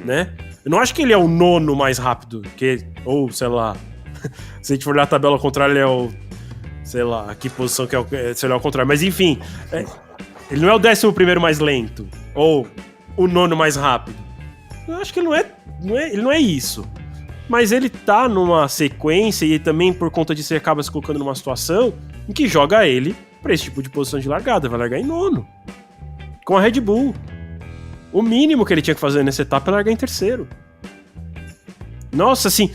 né? Eu não acho que ele é o nono mais rápido, ou sei lá, se a gente for olhar a tabela ao contrário, ele é o, sei lá, que posição que é, se olhar ao contrário, mas enfim, ele não é o 11º mais lento, ou o nono mais rápido. Eu acho que ele não é isso. Mas ele tá numa sequência e também por conta disso ele acaba se colocando numa situação em que joga ele pra esse tipo de posição de largada. Vai largar em nono. Com a Red Bull. O mínimo que ele tinha que fazer nessa etapa é largar em terceiro. Nossa, assim,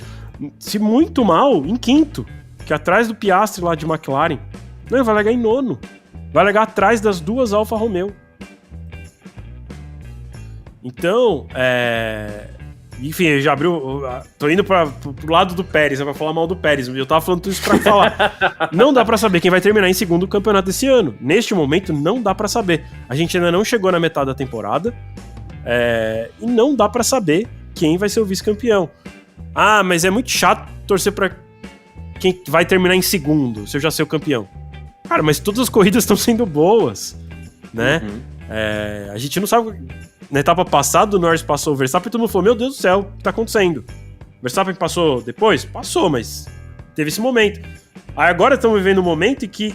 se muito mal, em quinto. Que atrás do Piastri lá de McLaren. Não, ele vai largar em nono. Vai largar atrás das duas Alfa Romeo. Então, enfim, eu já abriu. Tô indo pro lado do Pérez, pra falar mal do Pérez. Eu tava falando tudo isso pra falar. Não dá pra saber quem vai terminar em segundo o campeonato desse ano. Neste momento, não dá pra saber. A gente ainda não chegou na metade da temporada. E não dá pra saber quem vai ser o vice-campeão. Mas é muito chato torcer pra quem vai terminar em segundo, se eu já sei o campeão. Cara, mas todas as corridas estão sendo boas, né? A gente não sabe. Na etapa passada, o Norris passou o Verstappen e todo mundo falou, meu Deus do céu, o que tá acontecendo? O Verstappen passou depois? Passou, mas teve esse momento. Aí agora estamos vivendo um momento em que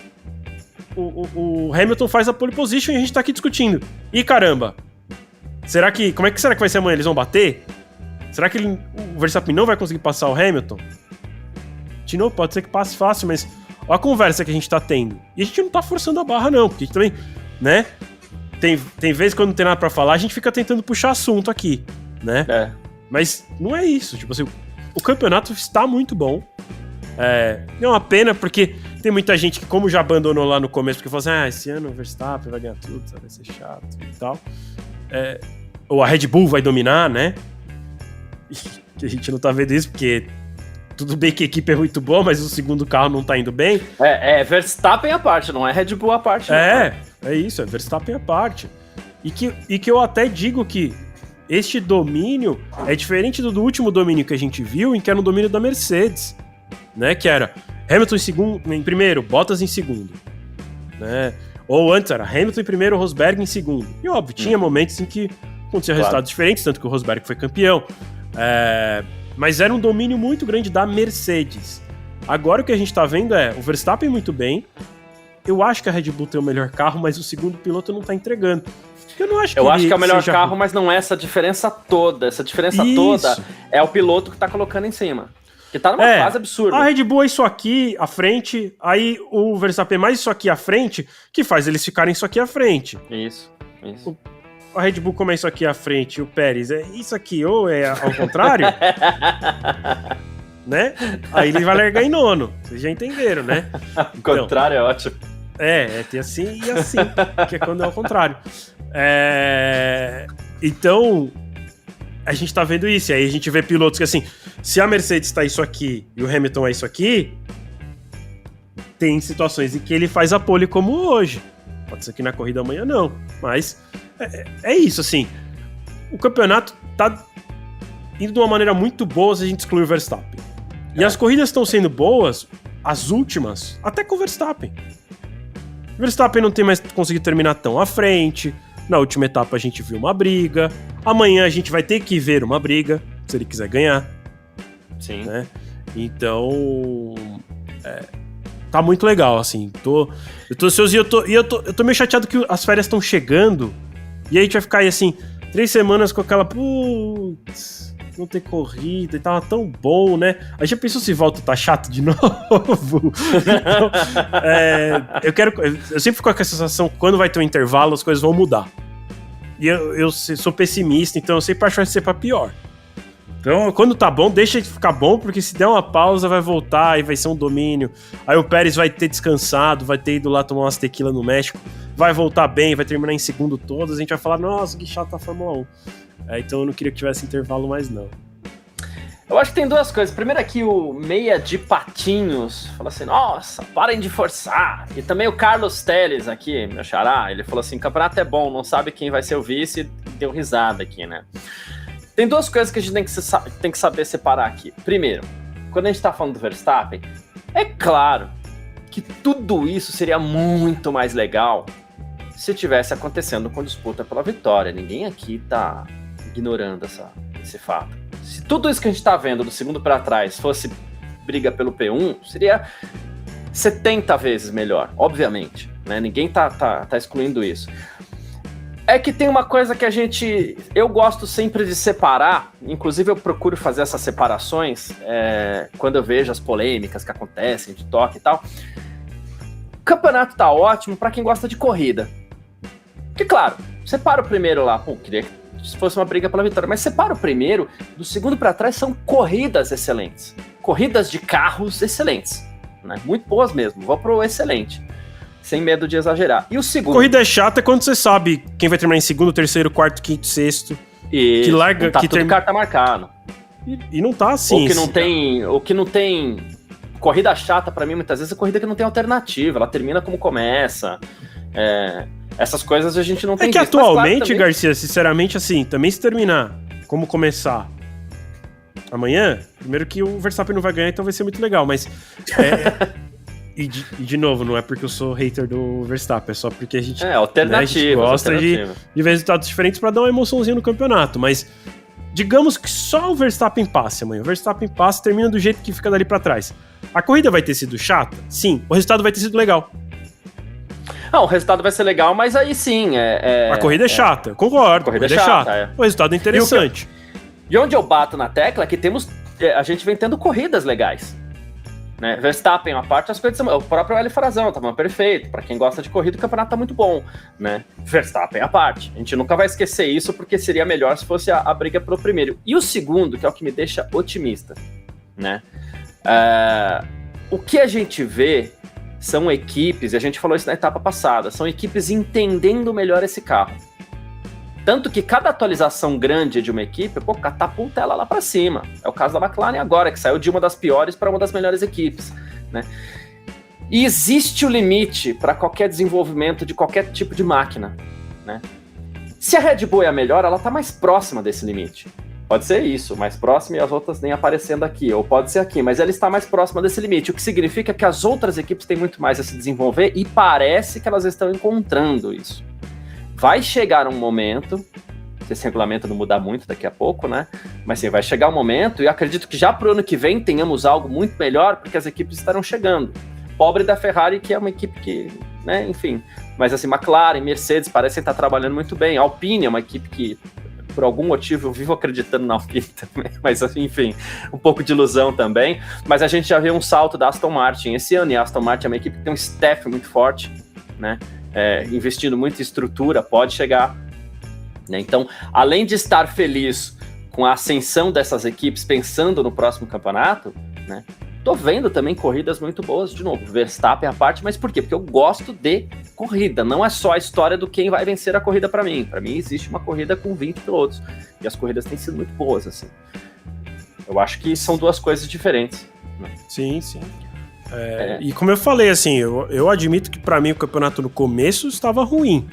o Hamilton faz a pole position e a gente tá aqui discutindo. Ih, caramba, como é que será que vai ser amanhã? Eles vão bater? Será que o Verstappen não vai conseguir passar o Hamilton? De novo, pode ser que passe fácil, mas olha a conversa que a gente tá tendo. E a gente não tá forçando a barra não, porque a gente também, né? Tem vezes quando não tem nada pra falar, a gente fica tentando puxar assunto aqui, né? Mas não é isso, tipo assim, o campeonato está muito bom. É uma pena porque tem muita gente que, como já abandonou lá no começo, porque falou assim, esse ano o Verstappen vai ganhar tudo, vai ser chato e tal. ou a Red Bull vai dominar, né? Que a gente não tá vendo isso, porque tudo bem que a equipe é muito boa, mas o segundo carro não tá indo bem. É Verstappen à parte, não é Red Bull à parte. É isso, é Verstappen à parte. E que eu até digo que este domínio é diferente do último domínio que a gente viu, em que era um domínio da Mercedes, né? Que era Hamilton em primeiro, Bottas em segundo, né? Ou antes era Hamilton em primeiro, Rosberg em segundo. E óbvio, tinha momentos em que aconteciam resultados diferentes, tanto que o Rosberg foi campeão. Mas era um domínio muito grande da Mercedes. Agora o que a gente tá vendo é o Verstappen muito bem. Eu acho que a Red Bull tem o melhor carro, mas o segundo piloto não tá entregando. Eu acho que é o melhor carro, mas não é essa diferença toda. Essa diferença toda é o piloto que tá colocando em cima. Que tá numa fase absurda. A Red Bull é isso aqui à frente, aí o Verstappen é mais isso aqui à frente, que faz eles ficarem isso aqui à frente. Isso. A Red Bull como é isso aqui à frente, o Pérez é isso aqui, ou é ao contrário, né? Aí ele vai largar em nono. Vocês já entenderam, né? O contrário é ótimo. Tem assim e assim, que é quando é ao contrário. Então, a gente tá vendo isso, e aí a gente vê pilotos que assim, se a Mercedes tá isso aqui e o Hamilton é isso aqui, tem situações em que ele faz a pole como hoje. Pode ser que na corrida amanhã não, mas é isso, assim. O campeonato tá indo de uma maneira muito boa se a gente excluir o Verstappen. E as corridas estão sendo boas, as últimas, até com o Verstappen. O Verstappen não tem mais conseguido terminar tão à frente. Na última etapa a gente viu uma briga. Amanhã a gente vai ter que ver uma briga, se ele quiser ganhar. Sim. Né? Então, tá muito legal, assim. Eu tô ansioso e eu tô meio chateado que as férias estão chegando. E aí a gente vai ficar aí, assim, 3 semanas com aquela... Putz, não ter corrida e tava tão bom, né? Aí já pensou se volta tá chato de novo? Então, eu sempre fico com essa sensação que quando vai ter um intervalo as coisas vão mudar. E eu sou pessimista, então eu sempre acho que vai ser pra pior. Então, quando tá bom, deixa de ficar bom, porque se der uma pausa, vai voltar e vai ser um domínio. Aí o Pérez vai ter descansado, vai ter ido lá tomar umas tequila no México, vai voltar bem, vai terminar em segundo todos, a gente vai falar, nossa, que chato a Fórmula 1. Então eu não queria que tivesse intervalo mais, não. Eu acho que tem duas coisas. Primeiro aqui o Meia de Patinhos fala assim, nossa, parem de forçar. E também o Carlos Teles aqui, meu xará, ele falou assim, campeonato é bom, não sabe quem vai ser o vice, e deu risada aqui, né? Tem duas coisas que a gente tem que saber separar aqui. Primeiro, quando a gente tá falando do Verstappen, é claro que tudo isso seria muito mais legal se tivesse acontecendo com disputa pela vitória. Ninguém aqui tá ignorando esse fato. Se tudo isso que a gente tá vendo do segundo para trás fosse briga pelo P1, seria 70 vezes melhor, obviamente, né? Ninguém tá excluindo isso. É que tem uma coisa que eu gosto sempre de separar, inclusive eu procuro fazer essas separações quando eu vejo as polêmicas que acontecem de toque e tal. O campeonato tá ótimo para quem gosta de corrida. Porque, claro, separa o primeiro lá, queria que fosse uma briga pela vitória, mas separa o primeiro, do segundo para trás são corridas excelentes. Corridas de carros excelentes, né? Muito boas mesmo, vou pro excelente. Sem medo de exagerar. E o segundo... Corrida é chata quando você sabe quem vai terminar em segundo, terceiro, quarto, quinto, sexto. E que larga, tá tudo carta marcada. E não tá assim. O que não tem... Corrida chata, pra mim, muitas vezes, é corrida que não tem alternativa. Ela termina como começa. Essas coisas a gente não tem visto. É que atualmente, também... Garcia, sinceramente, assim, também se terminar como começar amanhã, primeiro que o Verstappen não vai ganhar, então vai ser muito legal, mas... E de novo, não é porque eu sou hater do Verstappen, é só porque a gente, a gente gosta de ver resultados diferentes pra dar uma emoçãozinha no campeonato. Mas digamos que só o Verstappen passe amanhã. O Verstappen passa, termina do jeito que fica dali pra trás. A corrida vai ter sido chata? Sim. O resultado vai ter sido legal. Não, o resultado vai ser legal, mas aí sim... A corrida é chata, eu concordo. A corrida é chata. O resultado é interessante. E onde eu bato na tecla é que a gente vem tendo corridas legais. Né? Verstappen, a parte das coisas, o próprio Hélio Frazão tava perfeito. Pra quem gosta de corrida, o campeonato tá muito bom, né? Verstappen, a parte. A gente nunca vai esquecer isso, porque seria melhor se fosse a briga pelo primeiro. E o segundo, que é o que me deixa otimista, né? O que a gente vê são equipes, e a gente falou isso na etapa passada, são equipes entendendo melhor esse carro. Tanto que cada atualização grande de uma equipe, catapulta ela lá para cima. É o caso da McLaren agora, que saiu de uma das piores para uma das melhores equipes, né? E existe o limite para qualquer desenvolvimento de qualquer tipo de máquina, né? Se a Red Bull é a melhor, ela está mais próxima desse limite. Pode ser isso, mais próxima e as outras nem aparecendo aqui, ou pode ser aqui, mas ela está mais próxima desse limite, o que significa que as outras equipes têm muito mais a se desenvolver e parece que elas estão encontrando isso. Vai chegar um momento, se esse regulamento não mudar muito daqui a pouco, né? Mas sim, vai chegar um momento, e eu acredito que já para o ano que vem tenhamos algo muito melhor, porque as equipes estarão chegando. Pobre da Ferrari, que é uma equipe que, né, enfim. Mas assim, McLaren, Mercedes parecem estar trabalhando muito bem. A Alpine é uma equipe que, por algum motivo, eu vivo acreditando na Alpine também. Mas enfim, um pouco de ilusão também. Mas a gente já vê um salto da Aston Martin esse ano, e a Aston Martin é uma equipe que tem um staff muito forte, né? Investindo muito em estrutura, pode chegar, né? Então, além de estar feliz com a ascensão dessas equipes, pensando no próximo campeonato, né? Tô vendo também corridas muito boas, de novo, Verstappen à parte, mas por quê? Porque eu gosto de corrida, não é só a história do quem vai vencer a corrida para mim. Para mim existe uma corrida com 20 pilotos, e as corridas têm sido muito boas, assim. Eu acho que são duas coisas diferentes, né? Sim. E como eu falei, assim, eu admito que para mim o campeonato no começo estava ruim.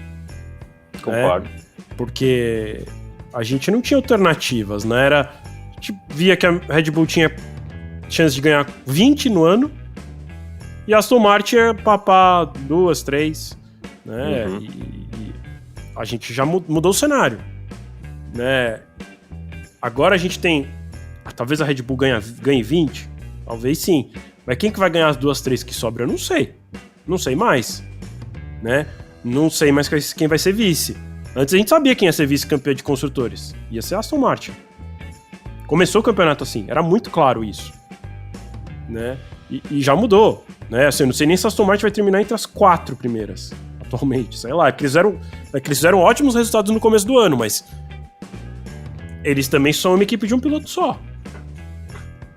Concordo. Né? Porque a gente não tinha alternativas, né? A gente via que a Red Bull tinha chance de ganhar 20 no ano e a Aston Martin ia papar 2, 3, né? Uhum. E a gente já mudou o cenário, né? Agora a gente tem... Talvez a Red Bull ganhe 20, talvez sim. Mas quem que vai ganhar as 2, 3 que sobram? Eu não sei. Não sei mais, né? Não sei mais quem vai ser vice. Antes a gente sabia quem ia ser vice-campeão de construtores. Ia ser a Aston Martin. Começou o campeonato assim, era muito claro isso, né? E já mudou, né? Assim, eu não sei nem se a Aston Martin vai terminar entre as 4 primeiras, atualmente. Sei lá, que eles fizeram ótimos resultados no começo do ano, mas eles também são uma equipe de um piloto só.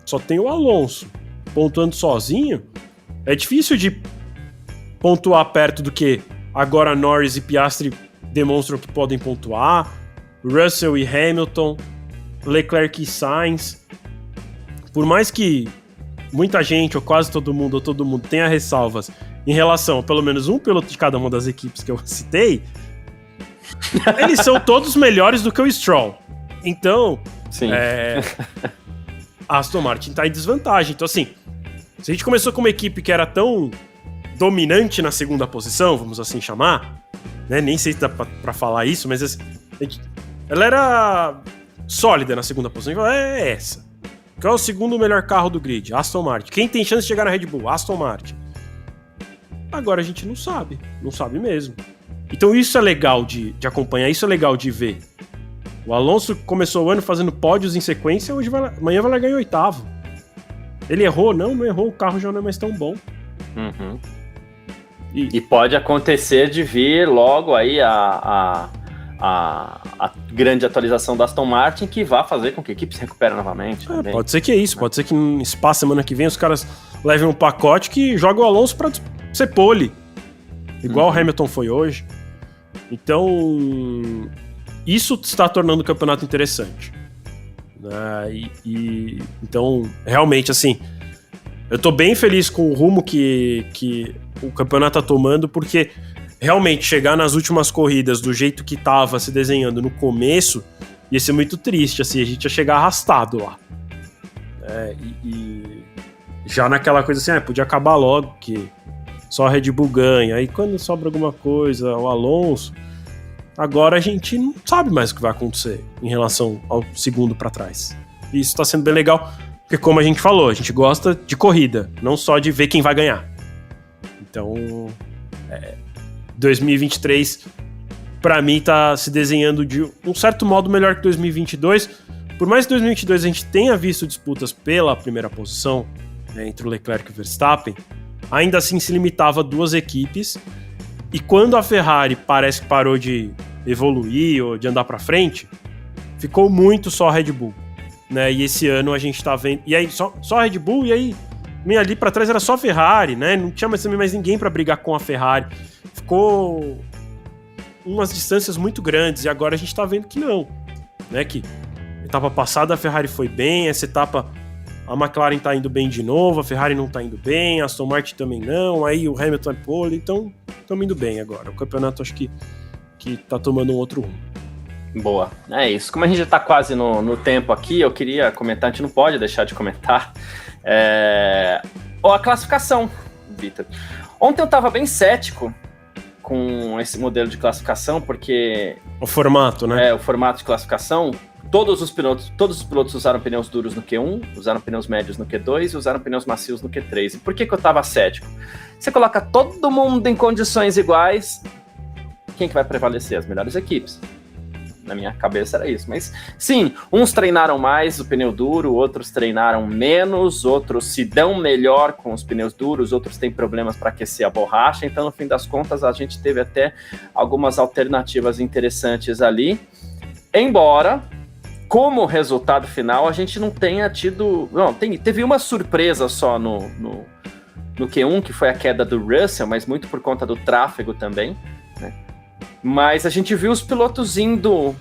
Só tem o Alonso pontuando sozinho. É difícil de pontuar perto do que agora Norris e Piastri demonstram que podem pontuar, Russell e Hamilton, Leclerc e Sainz. Por mais que muita gente, ou quase todo mundo tenha ressalvas em relação a pelo menos um piloto de cada uma das equipes que eu citei, eles são todos melhores do que o Stroll. Então, sim. A Aston Martin tá em desvantagem. Então, assim, se a gente começou com uma equipe que era tão dominante na segunda posição, vamos assim chamar, né? Nem sei se dá pra falar isso, mas assim, ela era sólida na segunda posição. É essa. Qual é o segundo melhor carro do grid? Aston Martin. Quem tem chance de chegar na Red Bull? Aston Martin. Agora a gente não sabe mesmo. Então isso é legal de acompanhar, isso é legal de ver. O Alonso começou o ano fazendo pódios em sequência, amanhã vai largar em 8º. Ele errou? Não errou, o carro já não é mais tão bom. Uhum. E pode acontecer de vir logo aí a grande atualização da Aston Martin, que vai fazer com que a equipe se recupere novamente. Pode ser que é isso, pode ser que no espaço semana que vem os caras levem um pacote que joga o Alonso pra ser pole, igual o Hamilton foi hoje. Então, isso está tornando o campeonato interessante. Então, realmente, assim, eu tô bem feliz com o rumo que o campeonato tá tomando, porque realmente chegar nas últimas corridas do jeito que tava se desenhando no começo ia ser muito triste, assim, a gente ia chegar arrastado lá. E já naquela coisa assim, podia acabar logo, que só a Red Bull ganha, aí quando sobra alguma coisa, o Alonso, agora a gente não sabe mais o que vai acontecer em relação ao segundo para trás. E isso tá sendo bem legal, porque como a gente falou, a gente gosta de corrida, não só de ver quem vai ganhar. Então, 2023, pra mim, tá se desenhando de um certo modo melhor que 2022. Por mais que 2022 a gente tenha visto disputas pela primeira posição, né, entre o Leclerc e o Verstappen, ainda assim se limitava a 2 equipes. E quando a Ferrari parece que parou de evoluir ou de andar pra frente, ficou muito só a Red Bull, né? E esse ano a gente tá vendo... E aí, só a Red Bull, e aí ali pra trás era só a Ferrari, né? Não tinha mais ninguém pra brigar com a Ferrari. Ficou umas distâncias muito grandes, e agora a gente tá vendo que não, né? Que etapa passada a Ferrari foi bem, essa etapa a McLaren tá indo bem de novo, a Ferrari não tá indo bem, a Aston Martin também não, aí o Hamilton é pole, então estamos indo bem agora. O campeonato acho que tá tomando um outro rumo. Boa, é isso. Como a gente já tá quase no tempo aqui, eu queria comentar, a gente não pode deixar de comentar, a classificação, Vitor. Ontem eu tava bem cético com esse modelo de classificação, porque... O formato, né? O formato de classificação, todos os pilotos usaram pneus duros no Q1, usaram pneus médios no Q2 e usaram pneus macios no Q3. E por que eu tava cético? Você coloca todo mundo em condições iguais, quem que vai prevalecer? As melhores equipes. Na minha cabeça era isso, mas sim, uns treinaram mais o pneu duro, outros treinaram menos, outros se dão melhor com os pneus duros, outros têm problemas para aquecer a borracha, então no fim das contas a gente teve até algumas alternativas interessantes ali, embora como resultado final a gente não tenha tido, teve uma surpresa só no Q1, que foi a queda do Russell, mas muito por conta do tráfego também, né? Mas a gente viu os pilotos indo,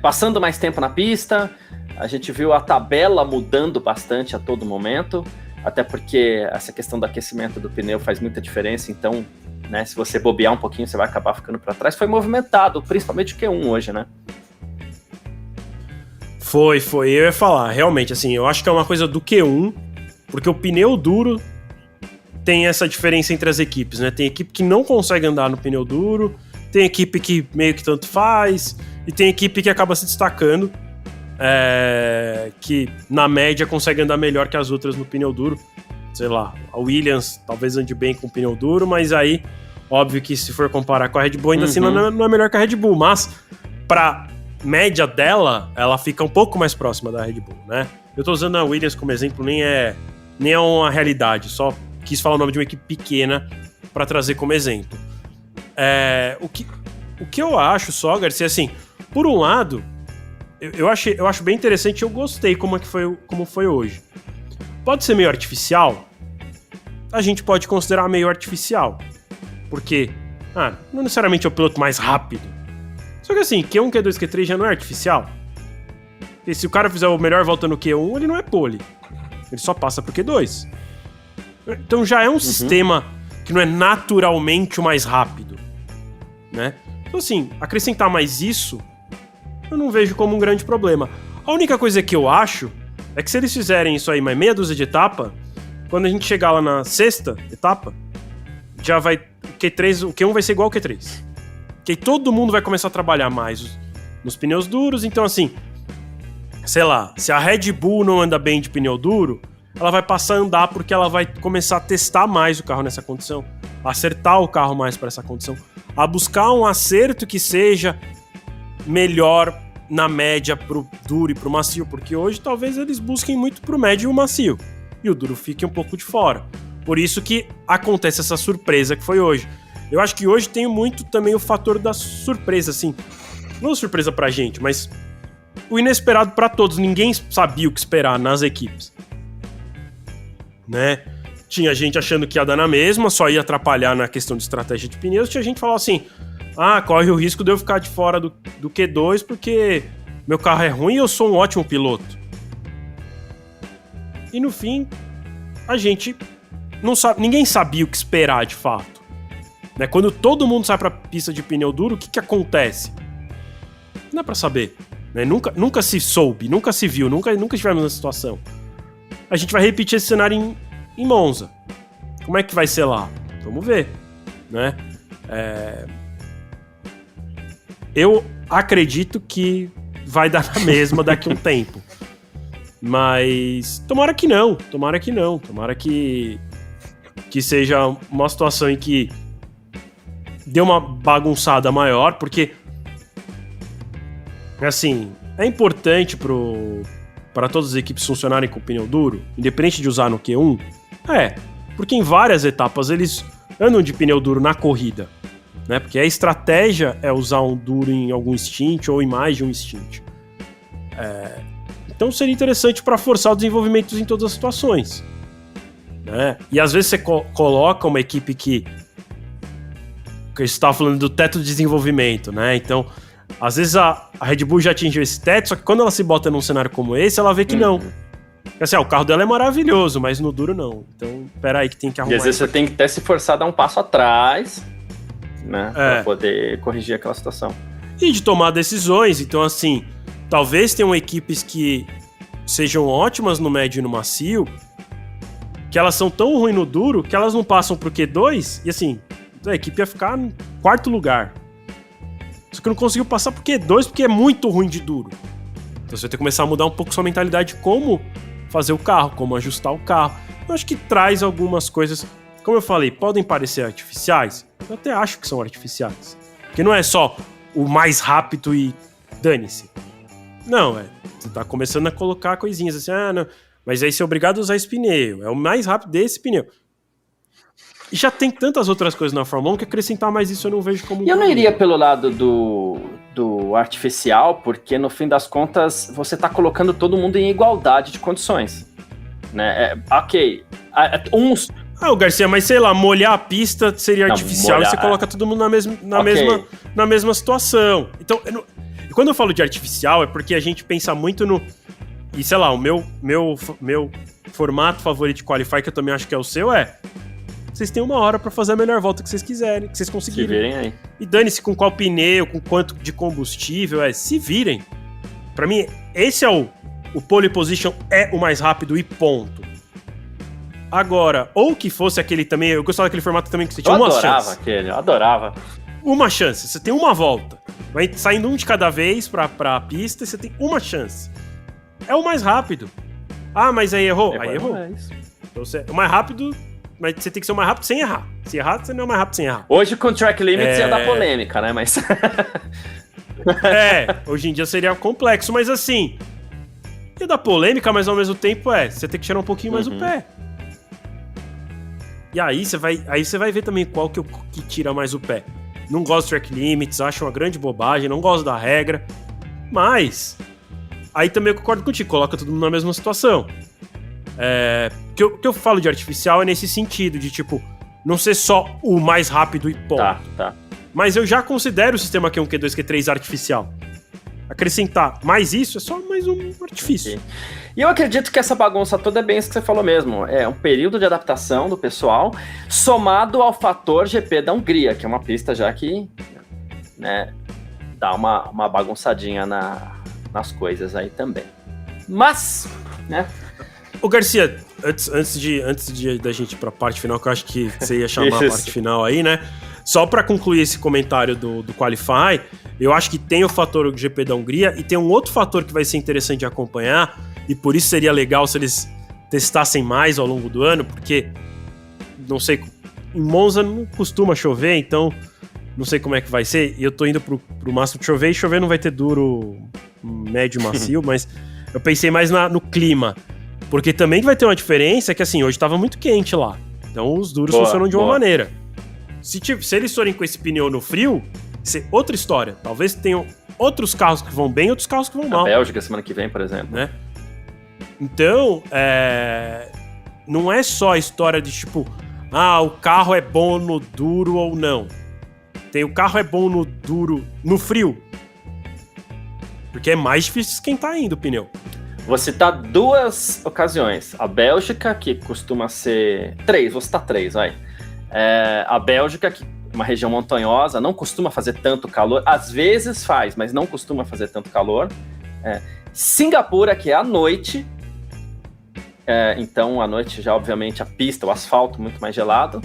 passando mais tempo na pista, a gente viu a tabela mudando bastante a todo momento, até porque essa questão do aquecimento do pneu faz muita diferença, então, né, se você bobear um pouquinho, você vai acabar ficando para trás. Foi movimentado, principalmente o Q1 hoje, né? Foi, eu ia falar, realmente, assim, eu acho que é uma coisa do Q1, porque o pneu duro tem essa diferença entre as equipes, né? Tem equipe que não consegue andar no pneu duro, tem equipe que meio que tanto faz, e tem equipe que acaba se destacando, que na média consegue andar melhor que as outras no pneu duro. Sei lá, a Williams talvez ande bem com o pneu duro, mas aí, óbvio que se for comparar com a Red Bull, ainda assim não é melhor que a Red Bull, mas pra média dela, ela fica um pouco mais próxima da Red Bull, né? Eu tô usando a Williams como exemplo, nem é uma realidade, só quis falar o nome de uma equipe pequena para trazer como exemplo. O que eu acho só, Garcia, assim, por um lado, eu acho bem interessante, eu gostei como foi hoje. Pode ser meio artificial? A gente pode considerar meio artificial, porque não necessariamente é o piloto mais rápido. Só que assim, Q1, Q2, Q3 já não é artificial. E se o cara fizer o melhor volta no Q1, ele não é pole. Ele só passa pro Q2. Então já é um sistema que não é naturalmente o mais rápido, né? Então assim, acrescentar mais isso, eu não vejo como um grande problema. A única coisa que eu acho é que se eles fizerem isso aí mais meia dúzia de etapa, quando a gente chegar lá na sexta etapa, já vai... o Q1 vai ser igual ao Q3. Porque todo mundo vai começar a trabalhar mais nos pneus duros, então assim, sei lá, se a Red Bull não anda bem de pneu duro, ela vai passar a andar porque ela vai começar a testar mais o carro nessa condição, a acertar o carro mais para essa condição, a buscar um acerto que seja melhor na média pro duro e pro macio, porque hoje talvez eles busquem muito pro médio e o macio, e o duro fique um pouco de fora. Por isso que acontece essa surpresa que foi hoje. Eu acho que hoje tem muito também o fator da surpresa, assim, não surpresa pra gente, mas o inesperado pra todos, ninguém sabia o que esperar nas equipes. Né? Tinha gente achando que ia dar na mesma, só ia atrapalhar na questão de estratégia de pneus. Tinha gente que falava assim, corre o risco de eu ficar de fora do Q2 porque meu carro é ruim e eu sou um ótimo piloto. E no fim, a gente não sabe, ninguém sabia o que esperar de fato, né? Quando todo mundo sai pra pista de pneu duro, o que acontece? Não dá pra saber, né? Nunca se soube, nunca se viu, nunca estivemos nessa situação. A gente vai repetir esse cenário em Monza. Como é que vai ser lá? Vamos ver, né? Eu acredito que vai dar na mesma daqui a um tempo. Mas tomara que não. Tomara que seja uma situação em que dê uma bagunçada maior, porque assim, é importante para todas as equipes funcionarem com pneu duro, independente de usar no Q1, porque em várias etapas eles andam de pneu duro na corrida, né? Porque a estratégia é usar um duro em algum stint ou em mais de um stint. Então seria interessante para forçar o desenvolvimento em todas as situações, né? E às vezes você coloca uma equipe que que você estava falando do teto de desenvolvimento, né? Então, às vezes a Red Bull já atingiu esse teto, só que quando ela se bota num cenário como esse, ela vê que não. Assim, o carro dela é maravilhoso, mas no duro não. Então, peraí que tem que arrumar. E às vezes você tem que até se forçar a dar um passo atrás, né? Pra poder corrigir aquela situação. E de tomar decisões. Então, assim, talvez tenham equipes que sejam ótimas no médio e no macio, que elas são tão ruins no duro que elas não passam pro Q2, e assim, a equipe ia ficar no 4º lugar. Só que não conseguiu passar pro Q2 porque é muito ruim de duro. Então você vai ter que começar a mudar um pouco sua mentalidade de como fazer o carro, como ajustar o carro. Eu acho que traz algumas coisas, como eu falei, podem parecer artificiais. Eu até acho que são artificiais. Porque não é só o mais rápido e dane-se. Não, você tá começando a colocar coisinhas assim, não, mas aí você é obrigado a usar esse pneu, é o mais rápido desse pneu. E já tem tantas outras coisas na Fórmula 1 que acrescentar mais isso eu não vejo como... E eu não iria pelo lado do artificial, porque no fim das contas você tá colocando todo mundo em igualdade de condições, né? Ok, uns... o Garcia, mas sei lá, molhar a pista seria artificial e você coloca todo mundo na mesma situação. Então, quando eu falo de artificial é porque a gente pensa muito no... E sei lá, o meu formato favorito de Qualify, que eu também acho que é o seu, vocês têm 1 hora pra fazer a melhor volta que vocês quiserem, que vocês conseguirem. Se virem aí. E dane-se com qual pneu, com quanto de combustível, se virem. Pra mim, esse é o pole position é o mais rápido e ponto. Agora, ou que fosse aquele também, eu gostava daquele formato também que você tinha uma chance. Eu adorava. Uma chance, você tem uma volta. Vai saindo um de cada vez pra pista e você tem uma chance. É o mais rápido. Mas aí errou? Aí errou. Então, o mais rápido... Mas você tem que ser o mais rápido sem errar. Se errar, você não é o mais rápido sem errar. Hoje com o track limits ia dar polêmica, né? Mas... hoje em dia seria complexo, mas assim... Ia dar polêmica, mas ao mesmo tempo você tem que tirar um pouquinho mais o pé. E aí você vai ver também qual que tira mais o pé. Não gosto de track limits, acho uma grande bobagem, não gosto da regra. Mas... Aí também eu concordo contigo, coloca todo mundo na mesma situação. O que eu falo de artificial é nesse sentido, de tipo, não ser só o mais rápido e ponto. Tá. Mas eu já considero o sistema Q1, Q2, Q3 artificial. Acrescentar mais isso é só mais um artifício. Okay. E eu acredito que essa bagunça toda é bem isso que você falou mesmo. É um período de adaptação do pessoal, somado ao fator GP da Hungria, que é uma pista já que, né, dá uma bagunçadinha nas coisas aí também. Mas, né... Ô Garcia, antes da gente ir pra parte final, que eu acho que você ia chamar a parte final aí, né? Só pra concluir esse comentário do Qualify, eu acho que tem o fator GP da Hungria e tem um outro fator que vai ser interessante de acompanhar, e por isso seria legal se eles testassem mais ao longo do ano, porque, não sei, em Monza não costuma chover, então não sei como é que vai ser, e eu tô indo pro máximo de chover, e chover não vai ter duro, médio, macio, mas eu pensei mais no clima. Porque também vai ter uma diferença que, assim, hoje tava muito quente lá. Então os duros funcionam de uma maneira. Se eles forem com esse pneu no frio, isso é outra história. Talvez tenham outros carros que vão bem e outros carros que vão mal. A Bélgica semana que vem, por exemplo. Né? Então, não é só a história de tipo, o carro é bom no duro ou não. O carro é bom no duro, no frio. Porque é mais difícil esquentar ainda o pneu. Vou citar 2 ocasiões. A Bélgica, que costuma ser... 3, vou citar 3, vai. A Bélgica, que é uma região montanhosa, não costuma fazer tanto calor. Às vezes faz, mas não costuma fazer tanto calor. Singapura, que é à noite. Então, à noite já, obviamente, a pista, o asfalto, muito mais gelado.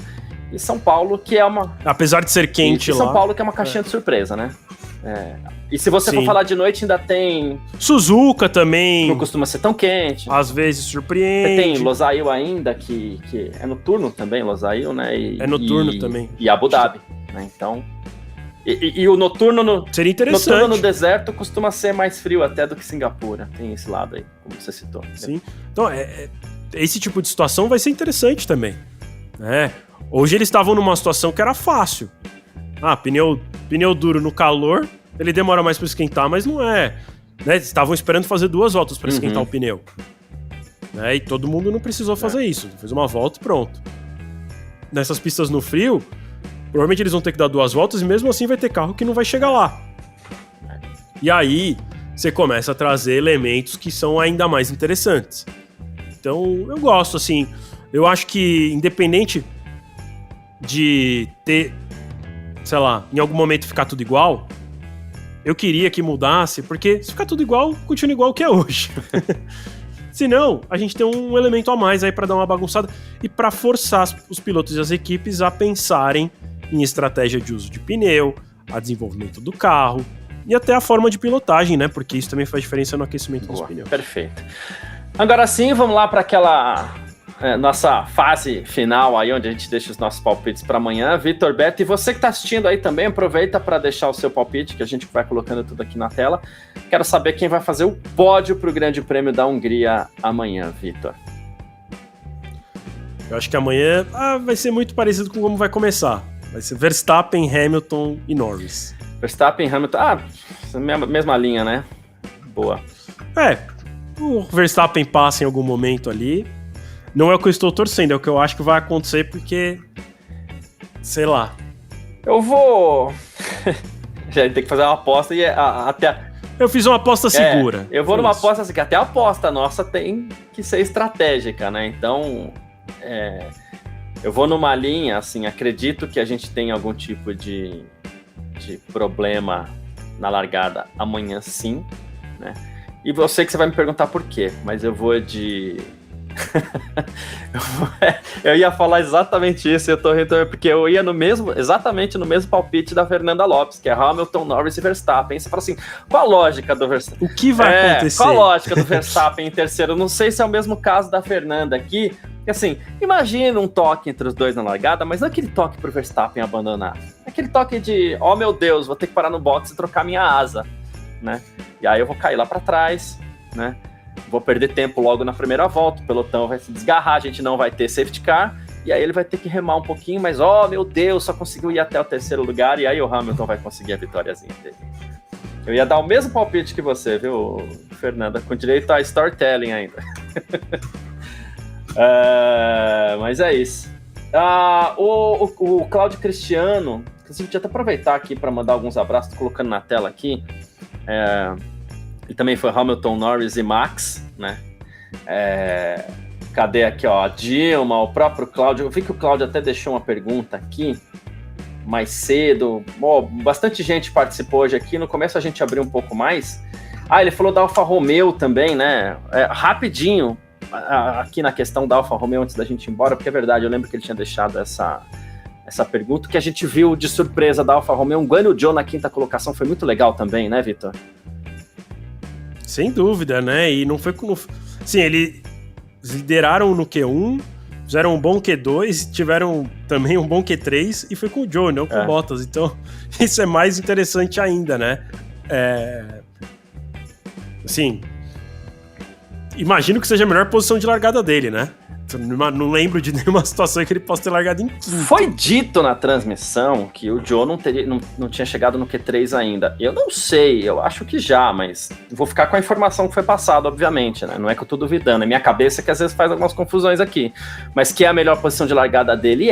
E São Paulo, que é uma... Apesar de ser quente lá. São Paulo, que é uma caixinha de surpresa, né? E se você for falar de noite, ainda tem... Suzuka também. Não costuma ser tão quente. Às vezes surpreende. Você tem Losail ainda, que é noturno também, Losail, né? É noturno também. E Abu Dhabi, né? Então... E o noturno seria interessante. Noturno no deserto costuma ser mais frio até do que Singapura. Tem esse lado aí, como você citou. Sim. Então, esse tipo de situação vai ser interessante também. Hoje eles estavam numa situação que era fácil. Pneu duro no calor, ele demora mais para esquentar, mas não é. Né? Estavam esperando fazer 2 voltas para esquentar o pneu. E todo mundo não precisou fazer isso. Fez uma volta e pronto. Nessas pistas no frio, provavelmente eles vão ter que dar 2 voltas e mesmo assim vai ter carro que não vai chegar lá. E aí você começa a trazer elementos que são ainda mais interessantes. Então eu gosto, assim, eu acho que independente de ter, sei lá, em algum momento ficar tudo igual, eu queria que mudasse, porque se ficar tudo igual, continua igual que é hoje. Se não, a gente tem um elemento a mais aí pra dar uma bagunçada e pra forçar os pilotos e as equipes a pensarem em estratégia de uso de pneu, a desenvolvimento do carro e até a forma de pilotagem, né? Porque isso também faz diferença no aquecimento dos pneus. Perfeito. Agora sim, vamos lá para aquela nossa fase final aí, onde a gente deixa os nossos palpites para amanhã. Vitor, Beto, e você que está assistindo aí também, aproveita para deixar o seu palpite, que a gente vai colocando tudo aqui na tela. Quero saber quem vai fazer o pódio para o Grande Prêmio da Hungria amanhã, Vitor. Eu acho que amanhã vai ser muito parecido com como vai começar. Vai ser Verstappen, Hamilton e Norris. Verstappen, Hamilton... mesma linha, né? Boa. O Verstappen passa em algum momento ali. Não é o que eu estou torcendo, é o que eu acho que vai acontecer porque... Sei lá. Eu vou... Já tem que fazer uma aposta e até... Eu fiz uma aposta segura. Eu vou numa aposta assim, que até a aposta nossa tem que ser estratégica, né? Então... eu vou numa linha, assim, acredito que a gente tem algum tipo de problema na largada amanhã sim, né? E você que você vai me perguntar por quê, mas eu vou de... eu ia falar exatamente isso, eu tô rindo porque eu ia exatamente no mesmo palpite da Fernanda Lopes, que é Hamilton, Norris e Verstappen. Você fala assim, qual a lógica do Verstappen? O que vai acontecer? Qual a lógica do Verstappen em terceiro? Eu não sei se é o mesmo caso da Fernanda aqui, porque assim, imagina um toque entre os dois na largada, mas não aquele toque pro Verstappen abandonar, aquele toque de, oh meu Deus, vou ter que parar no box e trocar minha asa, né? E aí eu vou cair lá pra trás, né? Vou perder tempo logo na primeira volta, o pelotão vai se desgarrar, a gente não vai ter safety car, e aí ele vai ter que remar um pouquinho, mas, oh meu Deus, só conseguiu ir até o terceiro lugar, e aí o Hamilton vai conseguir a vitóriazinha dele. Eu ia dar o mesmo palpite que você, viu, Fernanda, com direito a storytelling ainda. Mas é isso. O Cláudio Cristiano, que a gente podia até aproveitar aqui para mandar alguns abraços, tô colocando na tela aqui, e também foi Hamilton, Norris e Max, né? Cadê aqui, ó? A Dilma, o próprio Cláudio. Eu vi que o Cláudio até deixou uma pergunta aqui mais cedo. Bastante gente participou hoje aqui. No começo a gente abriu um pouco mais. Ele falou da Alfa Romeo também, né? Rapidinho, aqui na questão da Alfa Romeo, antes da gente ir embora, porque é verdade, eu lembro que ele tinha deixado essa pergunta, que a gente viu de surpresa da Alfa Romeo. Um Guan Yu Zhou na 5ª colocação foi muito legal também, né, Vitor? Sem dúvida, né? E não foi... Sim, eles lideraram no Q1, fizeram um bom Q2, tiveram também um bom Q3, e foi com o Zhou, não com o Bottas. Então, isso é mais interessante ainda, né? Assim, imagino que seja a melhor posição de largada dele, né? Não lembro de nenhuma situação que ele possa ter largado em quinto. Foi dito na transmissão que o Zhou não tinha chegado no Q3 ainda. Eu não sei, eu acho que já, mas vou ficar com a informação que foi passada, obviamente, né? Não é que eu tô duvidando, é minha cabeça que às vezes faz algumas confusões aqui. Mas que é a melhor posição de largada dele,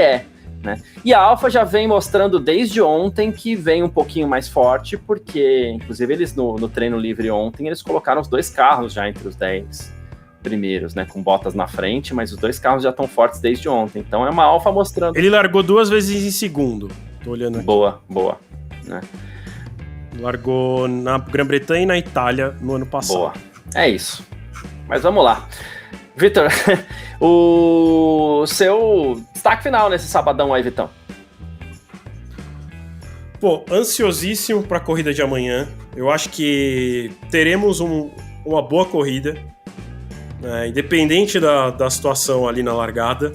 né? E a Alfa já vem mostrando desde ontem que vem um pouquinho mais forte, porque, inclusive, eles no treino livre ontem, eles colocaram os 2 carros já entre os 10 primeiros, né, com Bottas na frente, mas os 2 carros já estão fortes desde ontem, então é uma Alfa mostrando... Ele largou 2 vezes em segundo, tô olhando aqui. Boa, né? Largou na Grã-Bretanha e na Itália no ano passado. Boa, é isso. Mas vamos lá. Vitor, o seu destaque final nesse sabadão aí, Vitão. Ansiosíssimo para a corrida de amanhã. Eu acho que teremos uma boa corrida. Independente da situação ali na largada,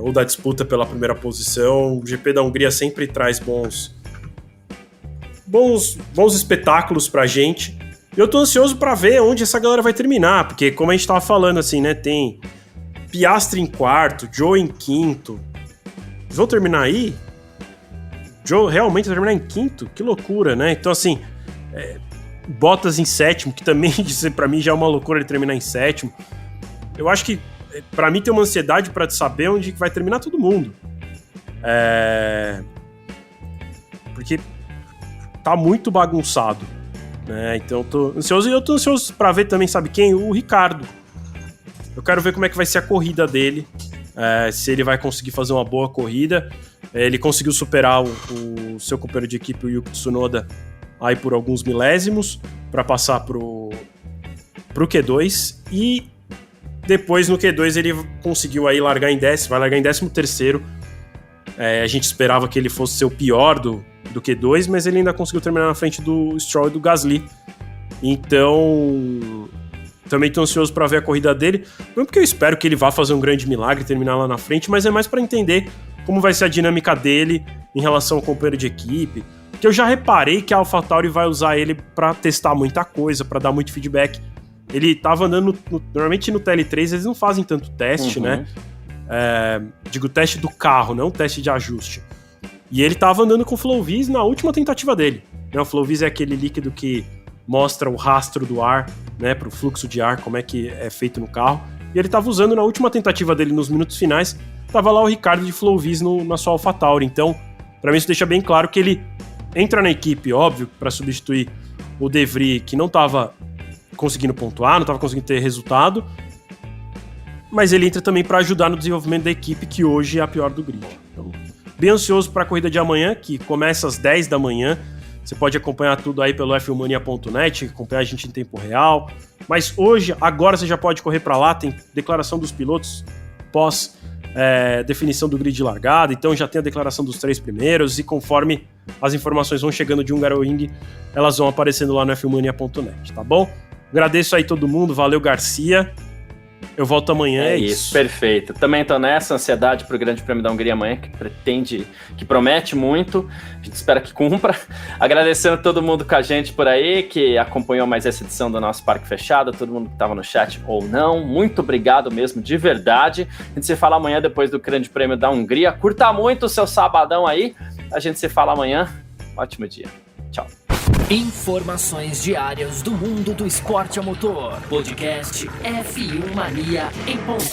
ou da disputa pela primeira posição, o GP da Hungria sempre traz bons espetáculos pra gente. E eu tô ansioso pra ver onde essa galera vai terminar, porque como a gente tava falando assim, né, tem Piastri em quarto, Zhou em quinto. Eles vão terminar aí? Zhou realmente vai terminar em quinto? Que loucura, né? Então assim, Bottas em sétimo, que também pra mim já é uma loucura ele terminar em sétimo. Eu acho que pra mim tem uma ansiedade pra saber onde vai terminar todo mundo. Porque tá muito bagunçado, né? Então eu tô ansioso, e eu tô ansioso pra ver também, sabe quem? O Ricardo. Eu quero ver como é que vai ser a corrida dele, se ele vai conseguir fazer uma boa corrida. Ele conseguiu superar o seu companheiro de equipe, o Yuki Tsunoda, aí por alguns milésimos, para passar pro Q2, e depois no Q2 ele conseguiu aí largar em décimo, vai largar em 13º. A gente esperava que ele fosse ser o pior do Q2, mas ele ainda conseguiu terminar na frente do Stroll e do Gasly. Então, também estou ansioso para ver a corrida dele. Não porque eu espero que ele vá fazer um grande milagre e terminar lá na frente, mas é mais para entender como vai ser a dinâmica dele em relação ao companheiro de equipe. Porque eu já reparei que a AlphaTauri vai usar ele para testar muita coisa, para dar muito feedback. Ele estava andando, normalmente no TL3 eles não fazem tanto teste, né? Digo, teste do carro, não teste de ajuste. E ele estava andando com o Flowvis na última tentativa dele. O Flowvis é aquele líquido que mostra o rastro do ar, né, para o fluxo de ar, como é que é feito no carro. E ele estava usando na última tentativa dele nos minutos finais. Tava lá o Ricardo de Flowvis na sua AlphaTauri. Então, para mim isso deixa bem claro que ele entra na equipe, óbvio, para substituir o De Vries, que não estava conseguindo pontuar, não estava conseguindo ter resultado, mas ele entra também para ajudar no desenvolvimento da equipe, que hoje é a pior do grid. Então, bem ansioso para a corrida de amanhã, que começa às 10 da manhã. Você pode acompanhar tudo aí pelo f1mania.net, acompanhar a gente em tempo real. Mas hoje, agora você já pode correr para lá, tem declaração dos pilotos pós definição do grid de largada, então já tem a declaração dos 3 primeiros, e conforme as informações vão chegando de Hungaroring, elas vão aparecendo lá no f1mania.net, tá bom? Agradeço aí todo mundo, valeu Garcia, eu volto amanhã, é isso. Perfeito. Também tô nessa ansiedade pro Grande Prêmio da Hungria amanhã, que promete muito, a gente espera que cumpra. Agradecendo a todo mundo com a gente por aí, que acompanhou mais essa edição do nosso Parque Fechado, todo mundo que tava no chat ou não, muito obrigado mesmo, de verdade. A gente se fala amanhã depois do Grande Prêmio da Hungria. Curta muito o seu sabadão aí, a gente se fala amanhã. Ótimo dia. Tchau. Informações diárias do mundo do esporte a motor. Podcast F1 Mania em ponto.